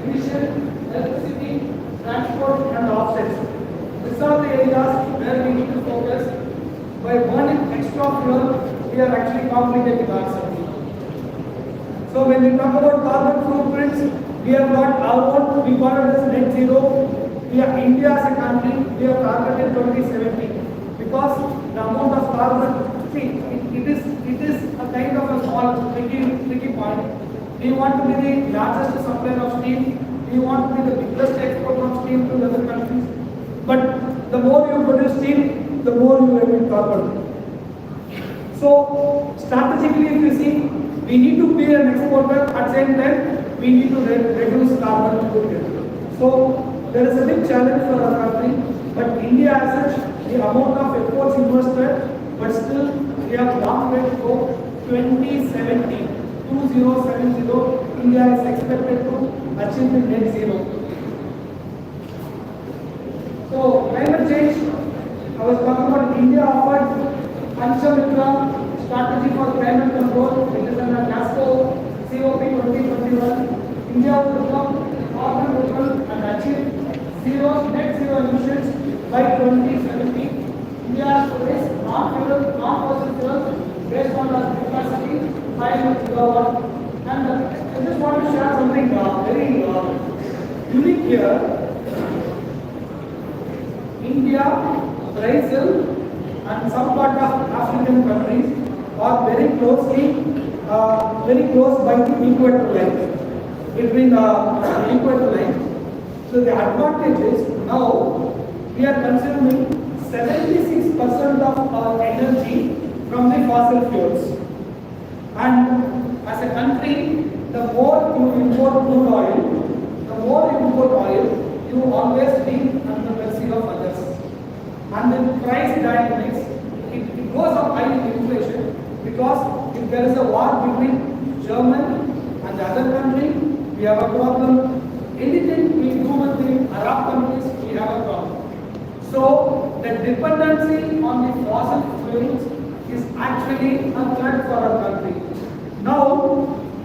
emission, electricity, transport and offsets. These are the areas where we need to focus. By burning extra fuel, we are actually complicating ourselves. So when we talk about carbon footprints, we have got our own, we call it as net zero. We are India as a country, we have targeted 2070 because the amount of carbon, see, it is a kind of a small tricky point. We want to be the largest supplier of steel. We want to be the biggest exporter of steel to other countries. But the more you produce steel, the more you emit carbon. So strategically, if you see, we need to be an exporter. At the same time, we need to reduce carbon footprint. So there is a big challenge for our country. But India as such, the amount of efforts invested, but still we have long way to go. 2070, India is expected to achieve the net zero. So climate change, I was talking about India offered Panchamitra strategy for climate control. It is under Glasgow COP 2021. India will become carbon neutral and achieve net zero emissions by 2070. India has to raise non-fossil fuels based on our capacity 5 gigawatt. And I just want to share something very unique here. India, Brazil, and some part of African countries are very close by the equator line, between the equator line. So the advantage is now we are consuming 76% of our energy from the fossil fuels. And as a country, the more you import crude oil, you always be at the mercy of others. And the price dynamics, it goes up high in inflation because if there is a war between Germany and the other country, we have a problem. Anything we do with the Arab countries, we have a problem. So the dependency on the fossil fuels is actually a threat for our country. Now,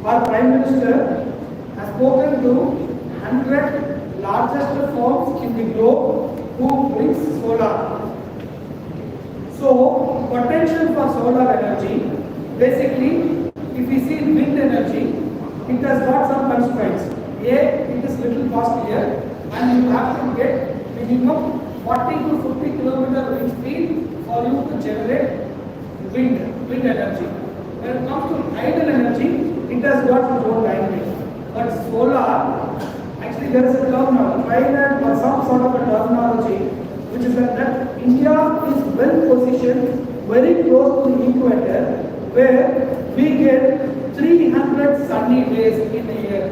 our Prime Minister has spoken to 100 largest firms in the globe who brings solar. So, potential for solar energy, basically, if we see wind energy, it has got some constraints. A, it is little costlier and you have to get minimum 40 to 50 kilometer wind speed for you to generate wind energy. When it comes to tidal energy, it has got its own dynamics. But solar, actually there is a term now, trident or some sort of a terminology, which is that India is well positioned, very close to the equator, where we get 300 sunny days in a year.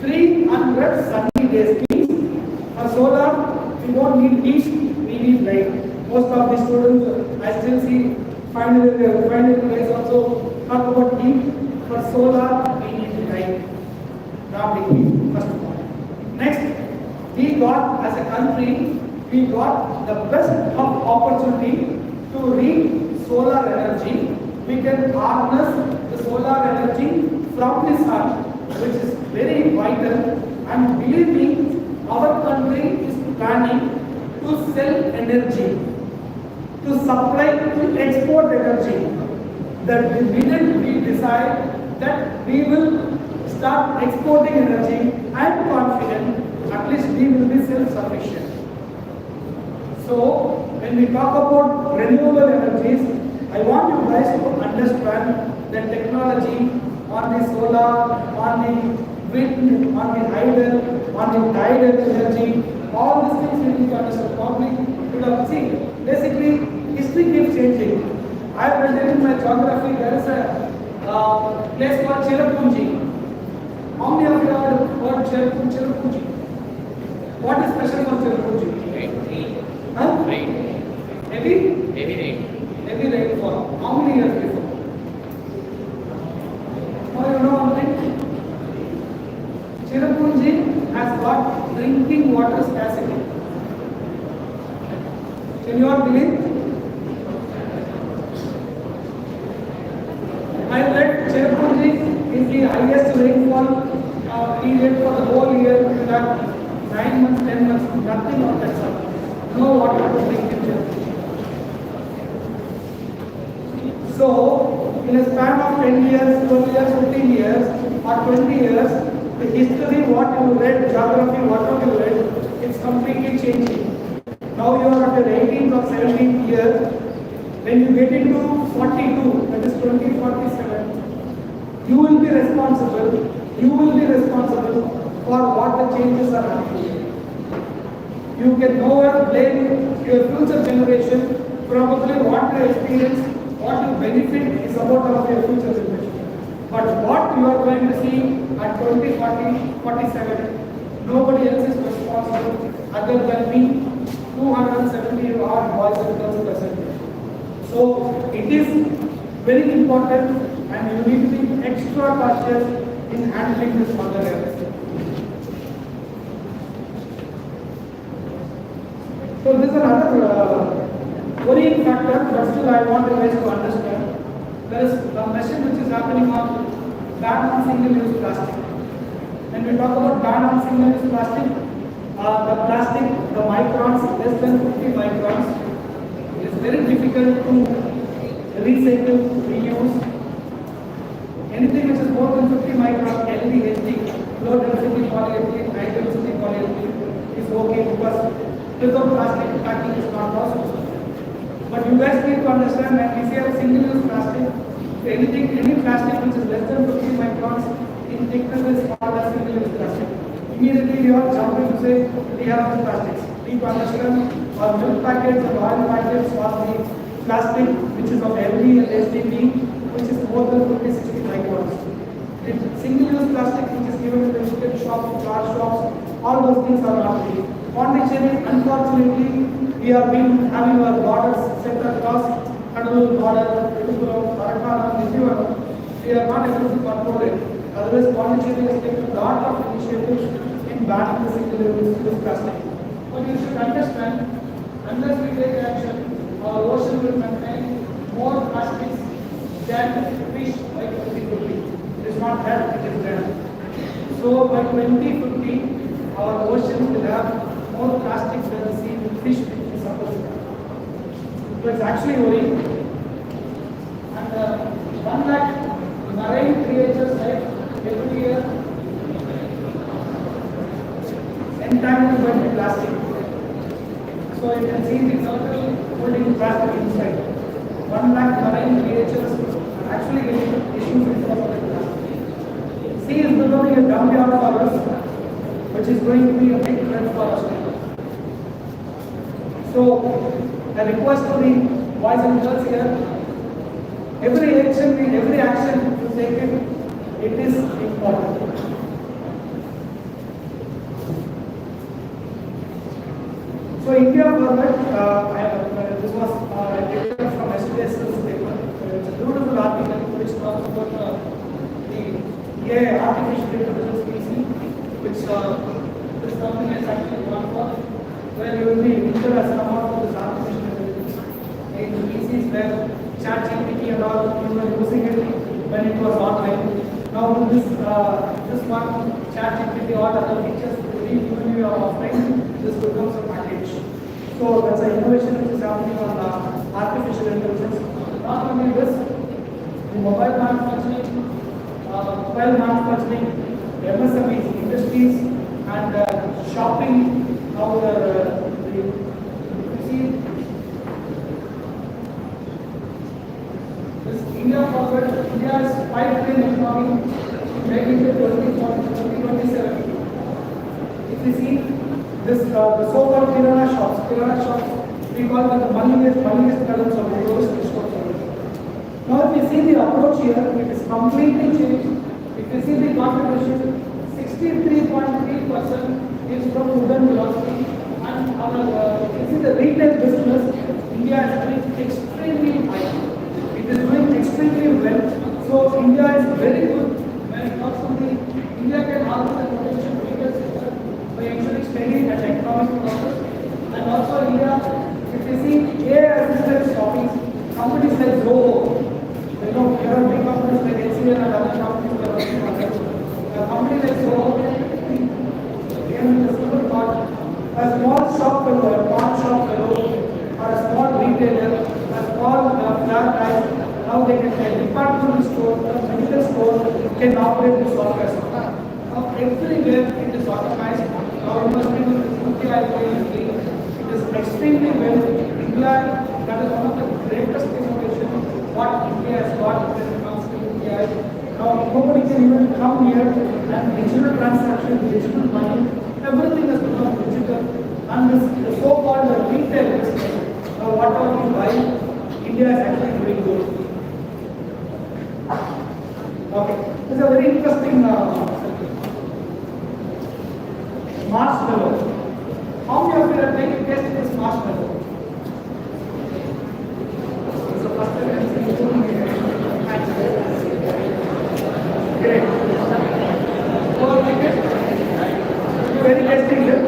300 sunny days means for solar, we don't need heat, we need light. Most of the students, I still see final years also talk about heat. For solar, we need light, not the heat, first of all. Next, we got, as a country, we got the best of opportunity to read solar energy. We can harness the solar energy from the sun, which is very vital, and believe me, our country is planning to sell energy, to supply, to export energy. That the minute we decide that we will start exporting energy, I am confident at least we will be self-sufficient. So, when we talk about renewable energies, I want you guys to understand the technology on the solar, on the wind, on the hydel, on the tidal energy, all these things we need to understand. Probably you have seen. Basically, history keeps changing. I have read in my geography, there is a place called Cherrapunji. How many of you have heard Cherrapunji? What is special for Cherrapunji? Rain. Huh? Rain. Heavy Heavy rain. rainfall. How many years before? Now you know one thing. Cherrapunji has got drinking water scarcity. Can you all believe? I read Cherrapunji is the highest rainfall period for the whole year. You have 9 months, 10 months, nothing of that sort. No water to drink in Cherrapunji. So, in a span of 10 years, 12 years, 15 years, or 20 years, the history, what you read, geography, whatever you read, it's completely changing. Now you are at your 18th or 17th year. When you get into 42, that is 2047, you will be responsible. You will be responsible for what the changes are happening. You can nowhere blame your future generation. Probably what you experience, what you benefit is about of your future generation. But what you are going to see at 2040, 47, nobody else is responsible other than me. 270 odd boys and girls present. So it is very important, and you need to be extra cautious in handling this further areas. So this is another worrying factor, but still I want you guys to understand. There is a message which is happening on ban on single-use plastic. When we talk about ban on single-use plastic, the plastic, the microns less than 50 microns, it is very difficult to recycle, reuse. Anything which is more than 50 microns, LDHD, low density polyethylene, high density polyethylene, is okay because without plastic packing is not possible. But you guys need to understand that if you have single-use plastic, any plastic which is less than 50 microns in thickness is called as single-use plastic. Immediately you are jumping to say we have the plastics. Need to understand our milk packets and oil packets or the plastic which is of LD and SDP, which is more than 50-60 microns. The single-use plastic which is given in the retail shops, car shops, all those things are not free. Pondicherry, unfortunately, we have been having our borders set across Kadalur border, Vidupuram, Varakana, Vijayawada. We are not able to control it. Otherwise, Pondicherry has taken a lot of initiatives in banning the single-use plastic. But you should understand, unless we take action, our ocean will contain more plastics than fish by 2050. It is not that, it is there. So by 2050, our oceans will have more plastics than the sea fish which is supposed to have. So it's actually worrying. And 1 lakh marine creatures like every year entangled by the plastic. So you can see the circle holding plastic inside. 1 lakh marine creatures are actually getting issues because of the plastic. Sea is becoming a dump for us, which is going to be a big threat for us. So, a request to the boys and girls here, every action you take it is important. So, India forward, this was taken from yesterday's paper. It's a beautiful article which talks about the artificial intelligence species, which this company has actually gone for, where you will be able to come out of this artificial intelligence in species where ChatGPT and all you were using it when it was online. Now this one ChatGPT or other features, even if you are offline, this becomes a package. So that's an innovation which is happening on artificial intelligence. Not only this, the mobile manufacturing, mobile manufacturing, MSMEs, industries, and shopping. Now you see this India forward. India's 5 trillion economy making it 2027. If you see this, the so-called kirana shops, we call them the moneyest columns of the lowest stores. Now, if you see the approach here, it is completely changed. If you see the contribution, 63.3% is from wooden velocity, and if you see the retail business, India is doing extremely high. It is doing extremely well. So, India is very good when it comes to the India can harness the potential retail sector by actually studying at economic process. And also India, if you see AI assisted shopping, companies like Zoho, you know, there are big companies like HCL and other companies that are working on it. A company like Zoho, again with a simple thought, a small shop fellow, a pawn shop fellow, or a small retailer, a small flat price, now they can a departmental store, a medical store can operate this software. Now everywhere it is organized. Now you must be able to it is extremely well. India, that is one of the greatest innovations what India has got when it comes to India. Now nobody can even come here and digital transaction, digital money, everything has become digital. And this so-called retail business, whatever we buy, India is actually doing good. Okay, this is a very interesting marshmallow. How many of you have taken taste of this marshmallow? So first time I am seeing great. So very tasty here.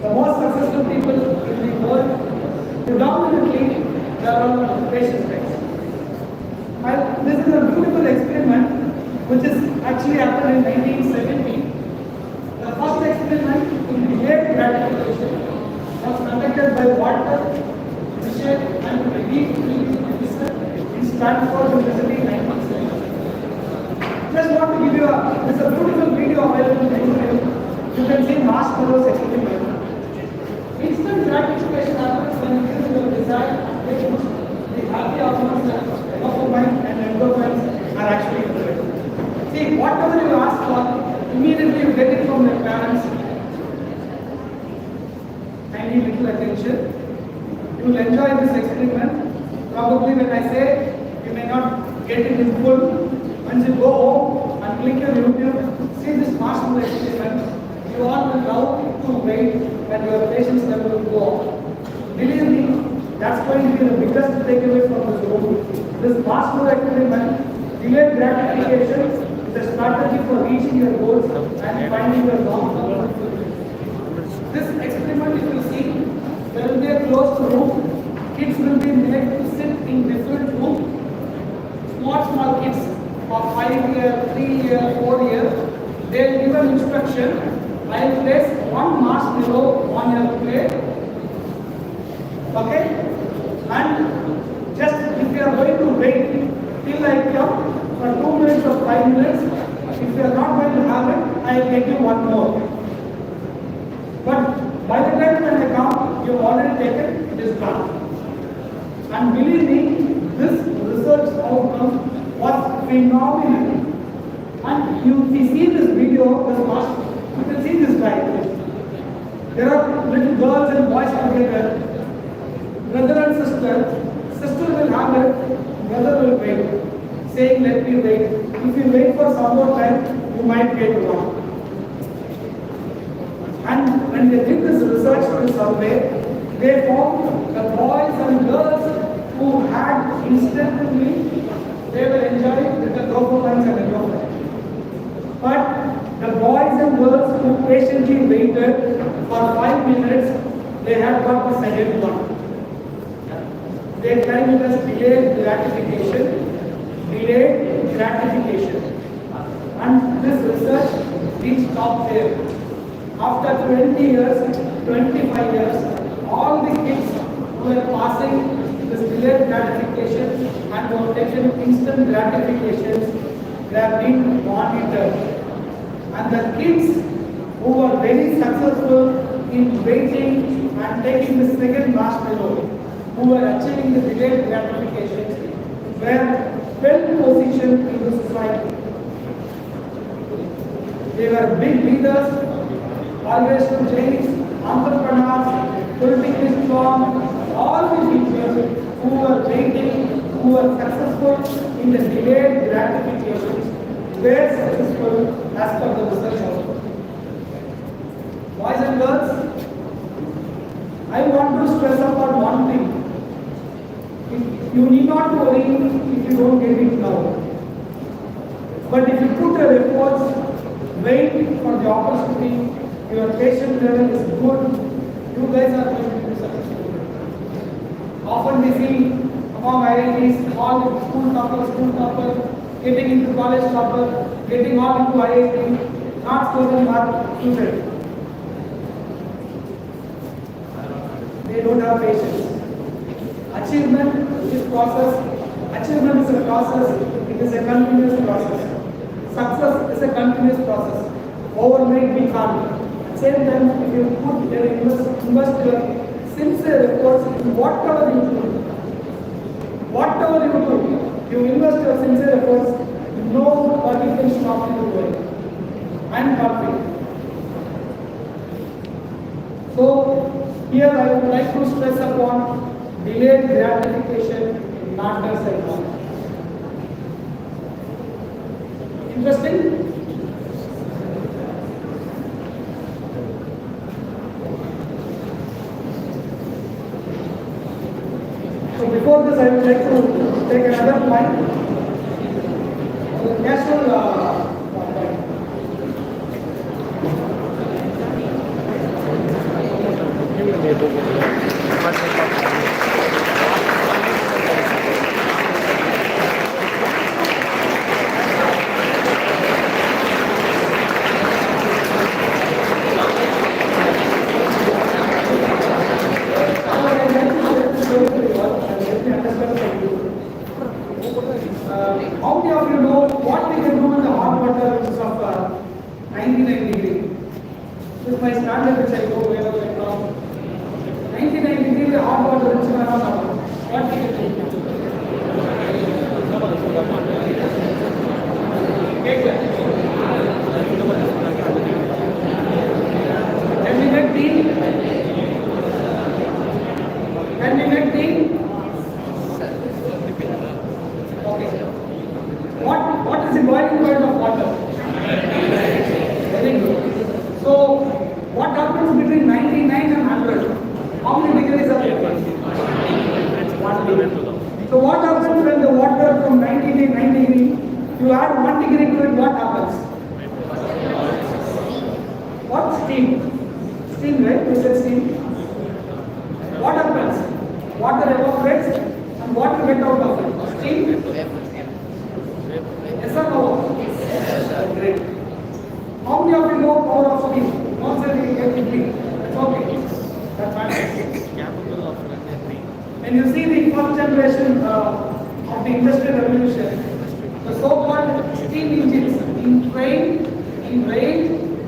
The more predominantly they are on patient specs. This is a beautiful experiment which is actually happened in 1970. The first experiment in delayed gratification was conducted by Walter, Michel and Reed in Stanford University in 1970. Just want to give you this is a beautiful video available on YouTube. You can see marshmallows experiment. Instant gratification happens when you use your desired applications. The happy hormones like dopamine and endorphins are actually present. See, whatever you ask for, immediately you get it from your parents. I need little attention. You will enjoy this experiment. Probably when I say, you may not get it in full. Once you go home and click your YouTube, see this marshmallow experiment, you all will love to wait and your patience level will go up. Believe me, that's going to be the biggest takeaway from this room. This marshmallow experiment, delayed gratification, is a strategy for reaching your goals and finding your long-term fulfillment. This experiment, if you see, there will be a closed room. Kids will be made to sit in different rooms. Small kids of 5 years, 3 years, 4 years, they will give an instruction. I will place one marshmallow on your plate. Okay? And just if you are going to wait till I come for 2 minutes or 5 minutes, if you are not going to have it, I will take you one more. But by the time when I come, you have already taken it is done. And believe me, this research outcome was phenomenal. And you see this video, this marshmallow. You can see this guy. There are little girls and boys together, brother and sister. Sister will have it, brother will wait, saying, "Let me wait." If you wait for some more time, you might get wrong. And when they did this research, this survey, they found the boys and girls who had instantly, they were enjoying with the dopamine and endorphins. But the boys and girls who patiently waited for 5 minutes, they had got the second one. They termed it as delayed gratification. Delayed gratification. And this research reached top tier. After 20 years, 25 years, all the kids who were passing this delayed gratification and who have taken instant gratifications, they have been monitored. And the kids who were very successful in waiting and taking the second marshmallow, who were achieving the delayed gratifications, were well positioned in the society. They were big leaders, always to change, entrepreneurs, politically strong, all the people who were waiting, who were successful in the delayed gratifications, were successful as per the research outcome. Boys and girls, I want to stress upon one thing. You need not worry if you don't get it now. But if you put your efforts, wait for the opportunity, your patient level is good, you guys are going to be successful. Often we see among IITs, all the school toppers, getting into college topper, getting all into IIT, not scoring mark student. They don't have patience. Achievement is process. Achievement is a process. It is a continuous process. Success is a continuous process. Overnight we can't. At the same time, if you put your invest your sincere efforts in whatever you do, you invest your sincere efforts, nobody can stop you doing. I am confident. So here I would like to stress upon delayed gratification matters a lot. Interesting? So before this, I would like to take another point. Casual point. standard which I go wherever I come. 99 degree hot water is what do you think? Take that. Can we get tea? Can we get tea? Okay. What is the boiling point of water? Very good. So, what happens between 99 and 100? How many degrees are there? 1 degree. So, what happens when the water from 99 degree, you add 1 degree to it, what happens? What? Steam. Steam, right? You said steam. What happens? Water evaporates and water gets out of it. Steam? Yes or no? Yes. Great. How many of you know power of steam? Not saying everything. It's okay. That matters. And you see the first generation of the industrial revolution, the so-called steam engines in train, in rail,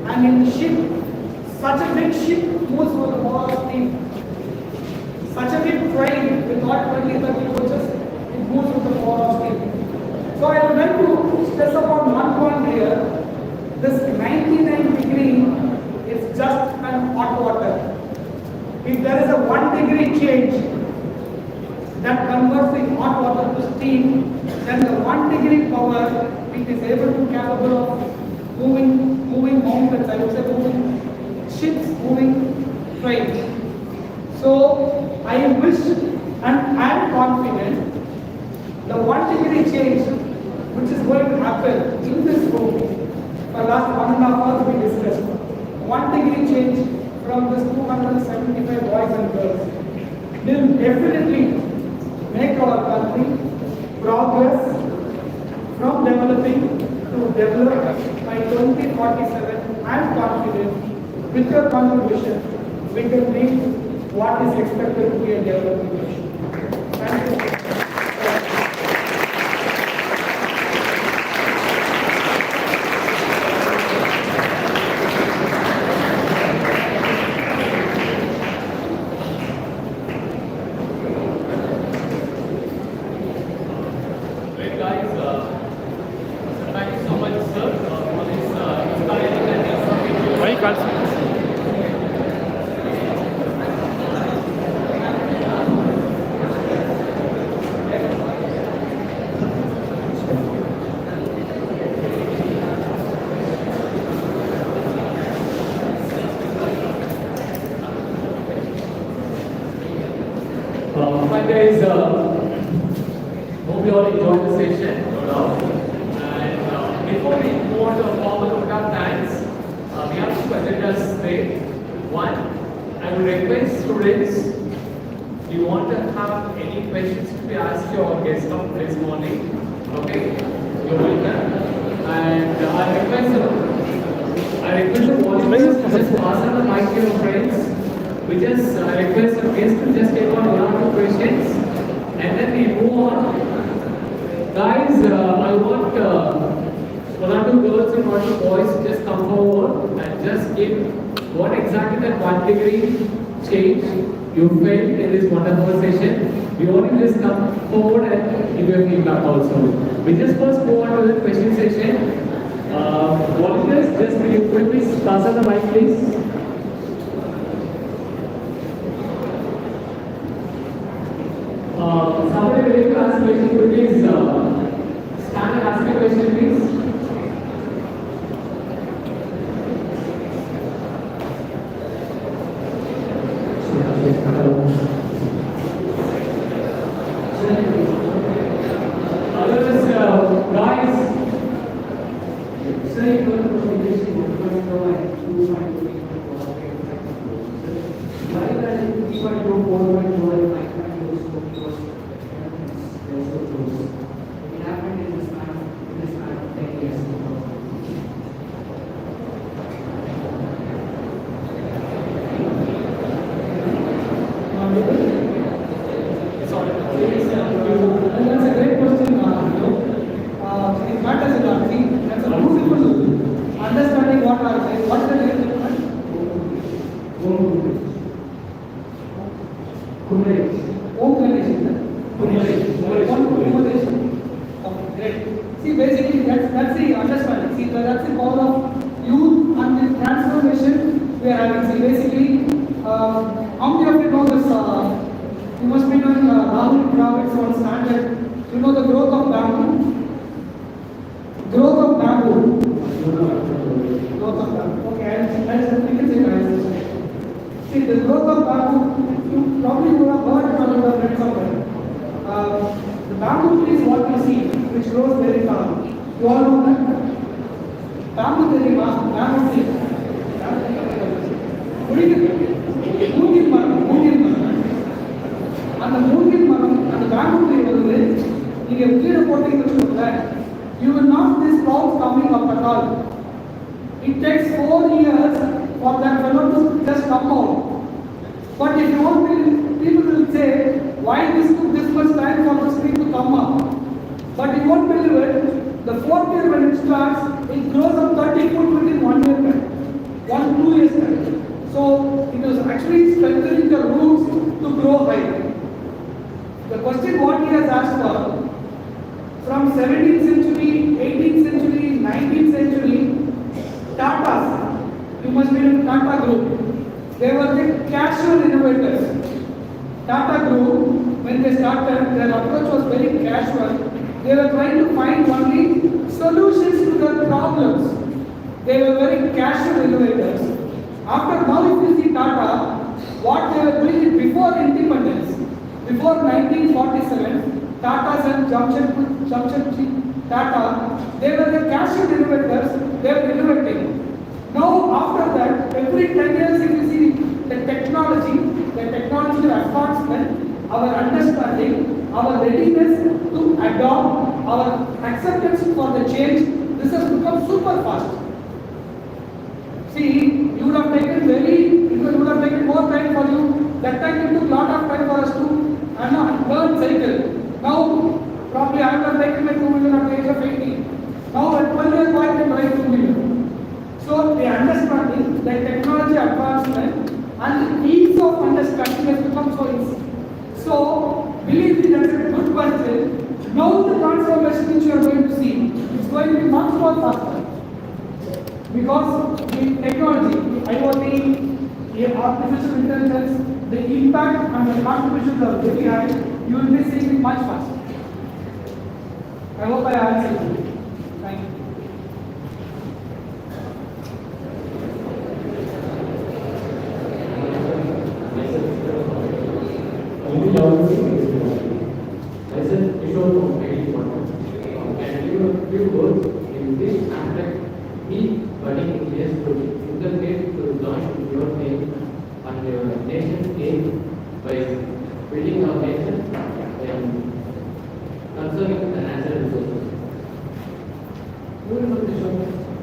and in ship. Such a big ship moves with the power of steam. Such a big train with not 20-30 coaches, it moves with the power of steam. So I would like to stress upon one point here. This 99 degree is just an hot water. If there is a 1 degree change that converts the hot water to steam, then the 1 degree power it is able to capable of moving mountains, I would say moving ships, moving trains. So I wish and I am confident the 1 degree change which is going to happen in this room for last 1.5 hours we discussed. 1 degree change from this 275 boys and girls will definitely make our country progress from developing to develop by 2047. I am confident with your contribution we can reach what is expected to be a developing nation. Thank you. Great guys, thank you so much, sir, for this inspiring and informative. Why Kaal? Hi guys, hope you all enjoyed the session, no doubt. And before we move on to a formal vote of thanks, we have two agendas today. One, I would request students, do you want to have any questions to be asked your guest of this morning? Okay, you're welcome. And I request the volunteers to just pass on the mic to your friends. We just request our guests to just take on 1 or 2 questions and then we move on. Guys, I want 1 or 2 girls and 1 or 2 boys to just come forward and just give what exactly that 1 degree change you felt in this wonderful session. We want to just come forward and give your feedback also. We just first move on to the question session. Volunteers, just could you please pass on the mic, please? Somebody willing to ask a question, could you please stand and ask a question, please? Others, guys. Sir, you were communication why that is 3.2, 4.2, and 5.2 so because there's so close. which grows very tall. You all know that? Bamboo தெரியுமா? bamboo tree. மூங்கில் மரம். அந்த மூங்கில் மரம், அந்த bamboo tree வந்து நீங்க கீழே போட்டீங்கன்னு வச்சுக்கோங்களேன், you will not see sprouts coming up at all. It takes 4 years for that fellow to just come out. But if you want, people will say, why this took this much time for this tree to come up? But you won't believe it, the 4th year when it starts, it grows up 30 foot within 1 year time, 1-2 years time. So it is actually strengthening the roots to grow high. The question what he has asked for, from 17th century, 18th century, 19th century, Tatas, you must be in Tata group. They were the casual innovators. Tata group, when they started, their approach was very casual. They were trying to find only solutions to their problems. They were very casual innovators. After now, if you see Tata, what they were doing before independence, before 1947, Tatas and Jamshedji Tata, they were the casual innovators. They were innovating. Now, after that, every 10 years, if you see the technological advancement, our understanding, our readiness to adopt, our acceptance for the change, this has become super fast. See, it would have taken more time for you. That time it took a lot of time for us to learn cycle. Now, probably I would have taken my 2-wheeler at the age of 18. Now, at 12 years, I can drive 2-wheeler. So, the understanding, the technology advancement, and the ease of understanding has become so easy. So, believe me, that's a good question. Now, the transformation which you are going to see is going to be much more faster. Because the technology, IoT, the artificial intelligence, the impact and the contributions are very high, you will be seeing it much faster. I hope I answered you. Thank you.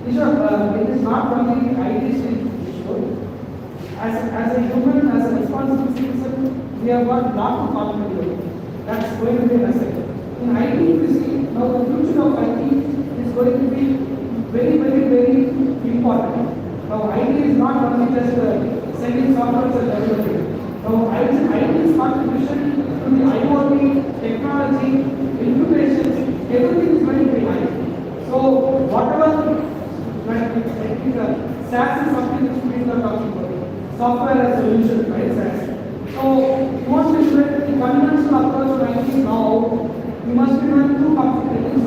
It is not only ideas issue. As a human, as a responsible citizen, we have got lot to contribute. That's going to be necessary. In IT, you see, now the future of IT is going to be very, very, very important. Now IT is not only just sending software and developing. Now IT's contribution to the IoT, technology, information, everything is going to be high. So whatever, I think SaaS is something which we are talking about. Software as a solution, right? SaaS. So you want to use the conventional approach to IT now, you must be doing 2 companies.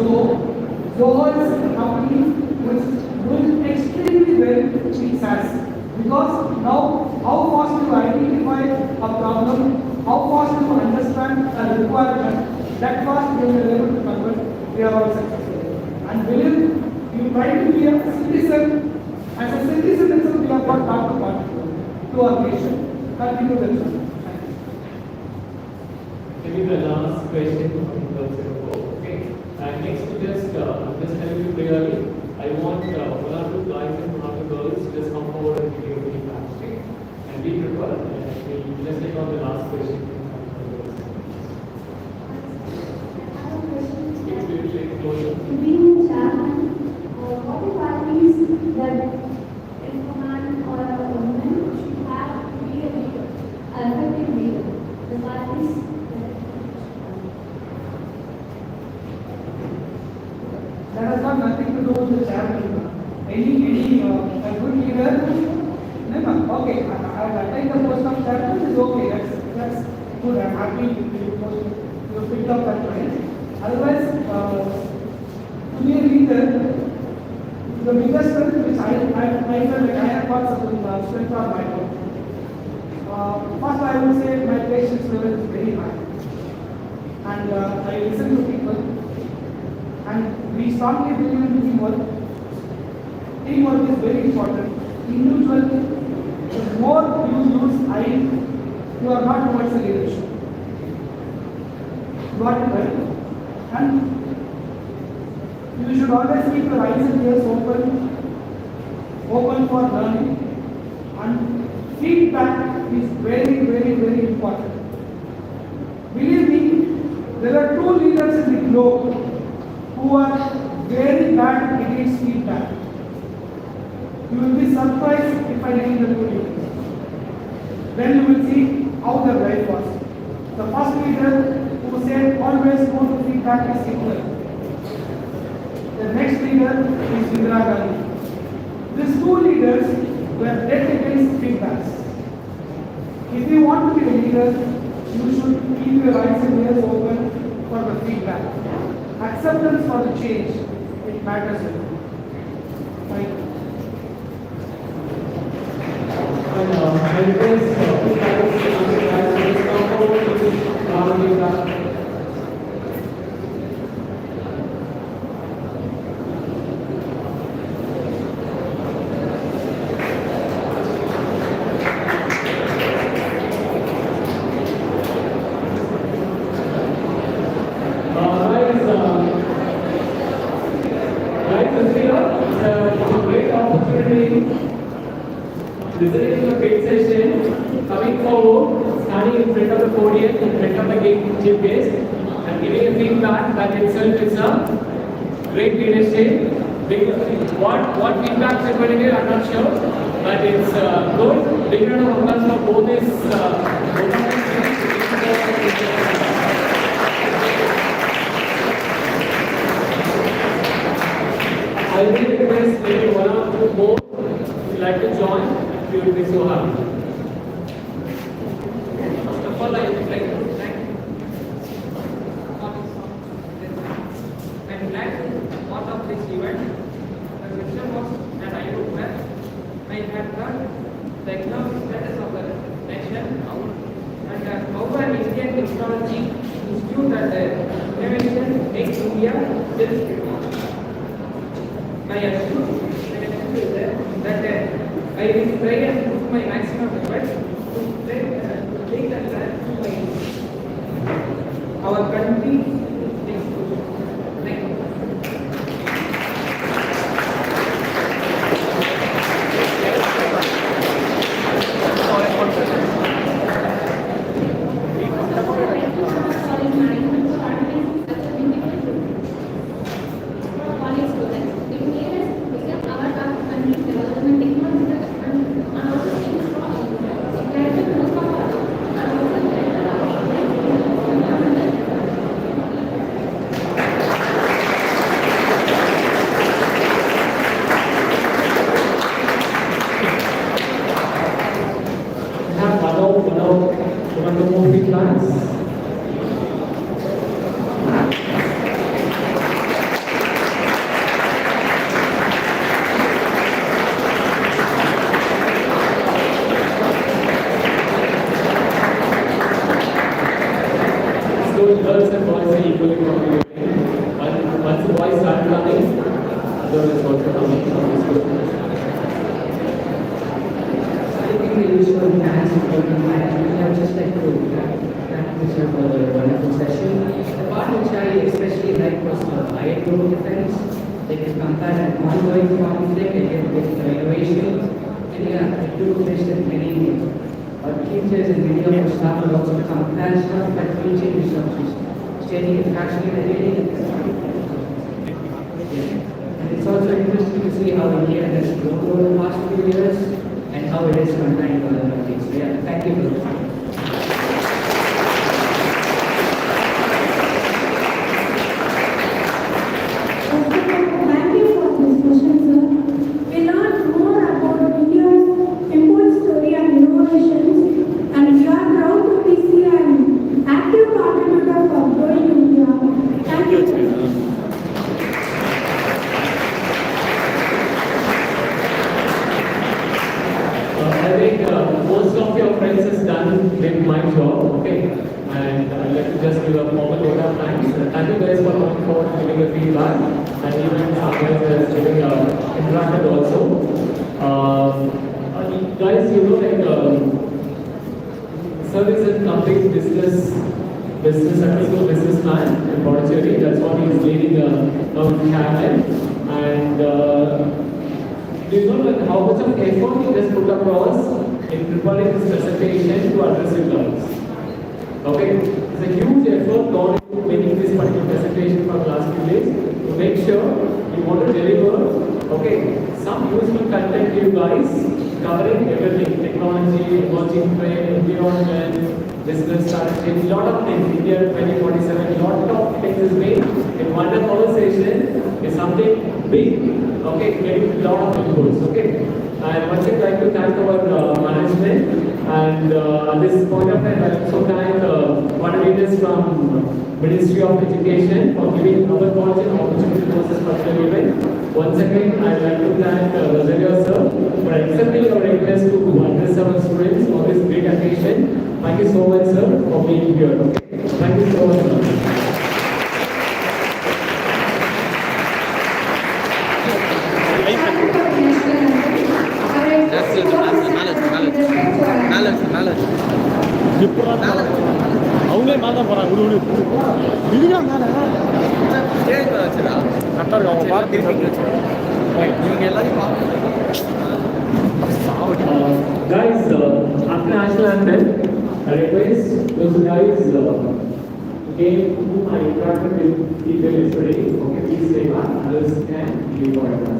Zoho is a company which is doing extremely well in SaaS. Because now, how fast you identify a problem, how fast you understand a requirement, that fast you will be able to convert, we are all successful. And believe you try to be a citizen, as a citizen itself you have got part to our nation. Continue the journey. Maybe the last question from the okay. And next to just tell you clearly, I want 1 or 2 guys and 1 or 2 girls to just come forward and give you feedback, okay? And be prepared. And we'll just take on the last question. Being a chairman, what are qualities that if a man or a woman should have to be a leader, an effective leader? The qualities that has got nothing to do with the chairman. Any a good leader, no, okay, I take the post of chairman is okay. That's good. I'm happy you picked up that point. Otherwise, to be a leader, the biggest strength which I felt like I have got some strength on my own. First, I would say my patience level is very high, and I listen to people. and we strongly believe in teamwork. Teamwork is very important. Individual, the more you use I, you are not towards the leadership. Got it right? And you should always keep your eyes and ears open for learning. And feedback is very, very, very important. Believe me, there are two leaders in the globe who are very bad against feedback. You will be surprised if I name the two leaders. Then you will see how their life was. The first leader who said always go to feedback is Hitler. The next leader is Indira Gandhi. These two leaders were dead against feedbacks. If you want to be a leader, you should keep your eyes and ears open for the feedback. Acceptance for the change, it matters. Thank you. I request two guys to come forward to listening to a great session, coming forward, standing in front of the podium, in front of the chief guest, and giving a feedback that itself is a great leadership. What feedback is going to give, I'm not sure, but it's good. Big round of applause for both these. I will request maybe one or two more if you like to join. We will be so happy. First of all, I would like to thank I'm glad to be part of this event. The question was an eye-opener. I had learned the economic status of the nation and how an Indian technology institute and innovation makes India self-reliant. I assume that I will try and put my maximum effort to take that land to our country next to. Thank you. Girls and boys are equally contributing. Once the boys start coming, girls is also coming from this group. I think the usual plans I would just like to thank you sir for the wonderful session. The part which I especially like was the IATO defense. They can compare an ongoing conflict with innovation. And yeah, I do wish that many teachers and many of our staff will also compare stuff but teaching resources. Stating it actually really. And it's also interesting to see how India has grown over the past few years and how it is comparing to other countries. So yeah, thank you for this. Thank you for this question, sir. We learned more about India's import story and innovations, and we are proud to be an active contributor for growing India. Thank you, sir. I think most of your friends has done with my job, okay? And I'd like to just give a formal vote of thanks. thanks. Thank you guys for coming forward and giving a feedback, and even some guys are giving interacted also. Guys, you know, like service and complete successful businessman in Pondicherry. That's what he's leading now in Kaal. And do you know like, how much of effort he just put across in preparing his presentation to address you guys? Okay, it's a huge effort gone into making this particular presentation for the last few days to make sure you want to deliver, okay, some useful content to you guys, covering everything, technology, emerging trend, environment, business strategy, lot of things, India 2047, lot of things is made in one conversation is something big, okay, getting a lot of inputs, okay. And once I'd like to thank our management, and at this point of time, I also thank moderators from Ministry of Education for giving our college an opportunity to host this particular event. Once again, I'd like to thank Rosario sir for accepting our request to address our students on this great occasion. Thank you so much, sir, for being here. Okay? Thank you so much, sir. அவங்களே மேலே தான் போகிறாங்க விடு இதுதான் மேலே கரெக்டாக இருக்கும் அவங்க பார்த்து இவங்க எல்லாரையும் Guys, after national anthem, I request those guys came whom I interacted with yesterday. Okay, please stay back. Others can leave for us.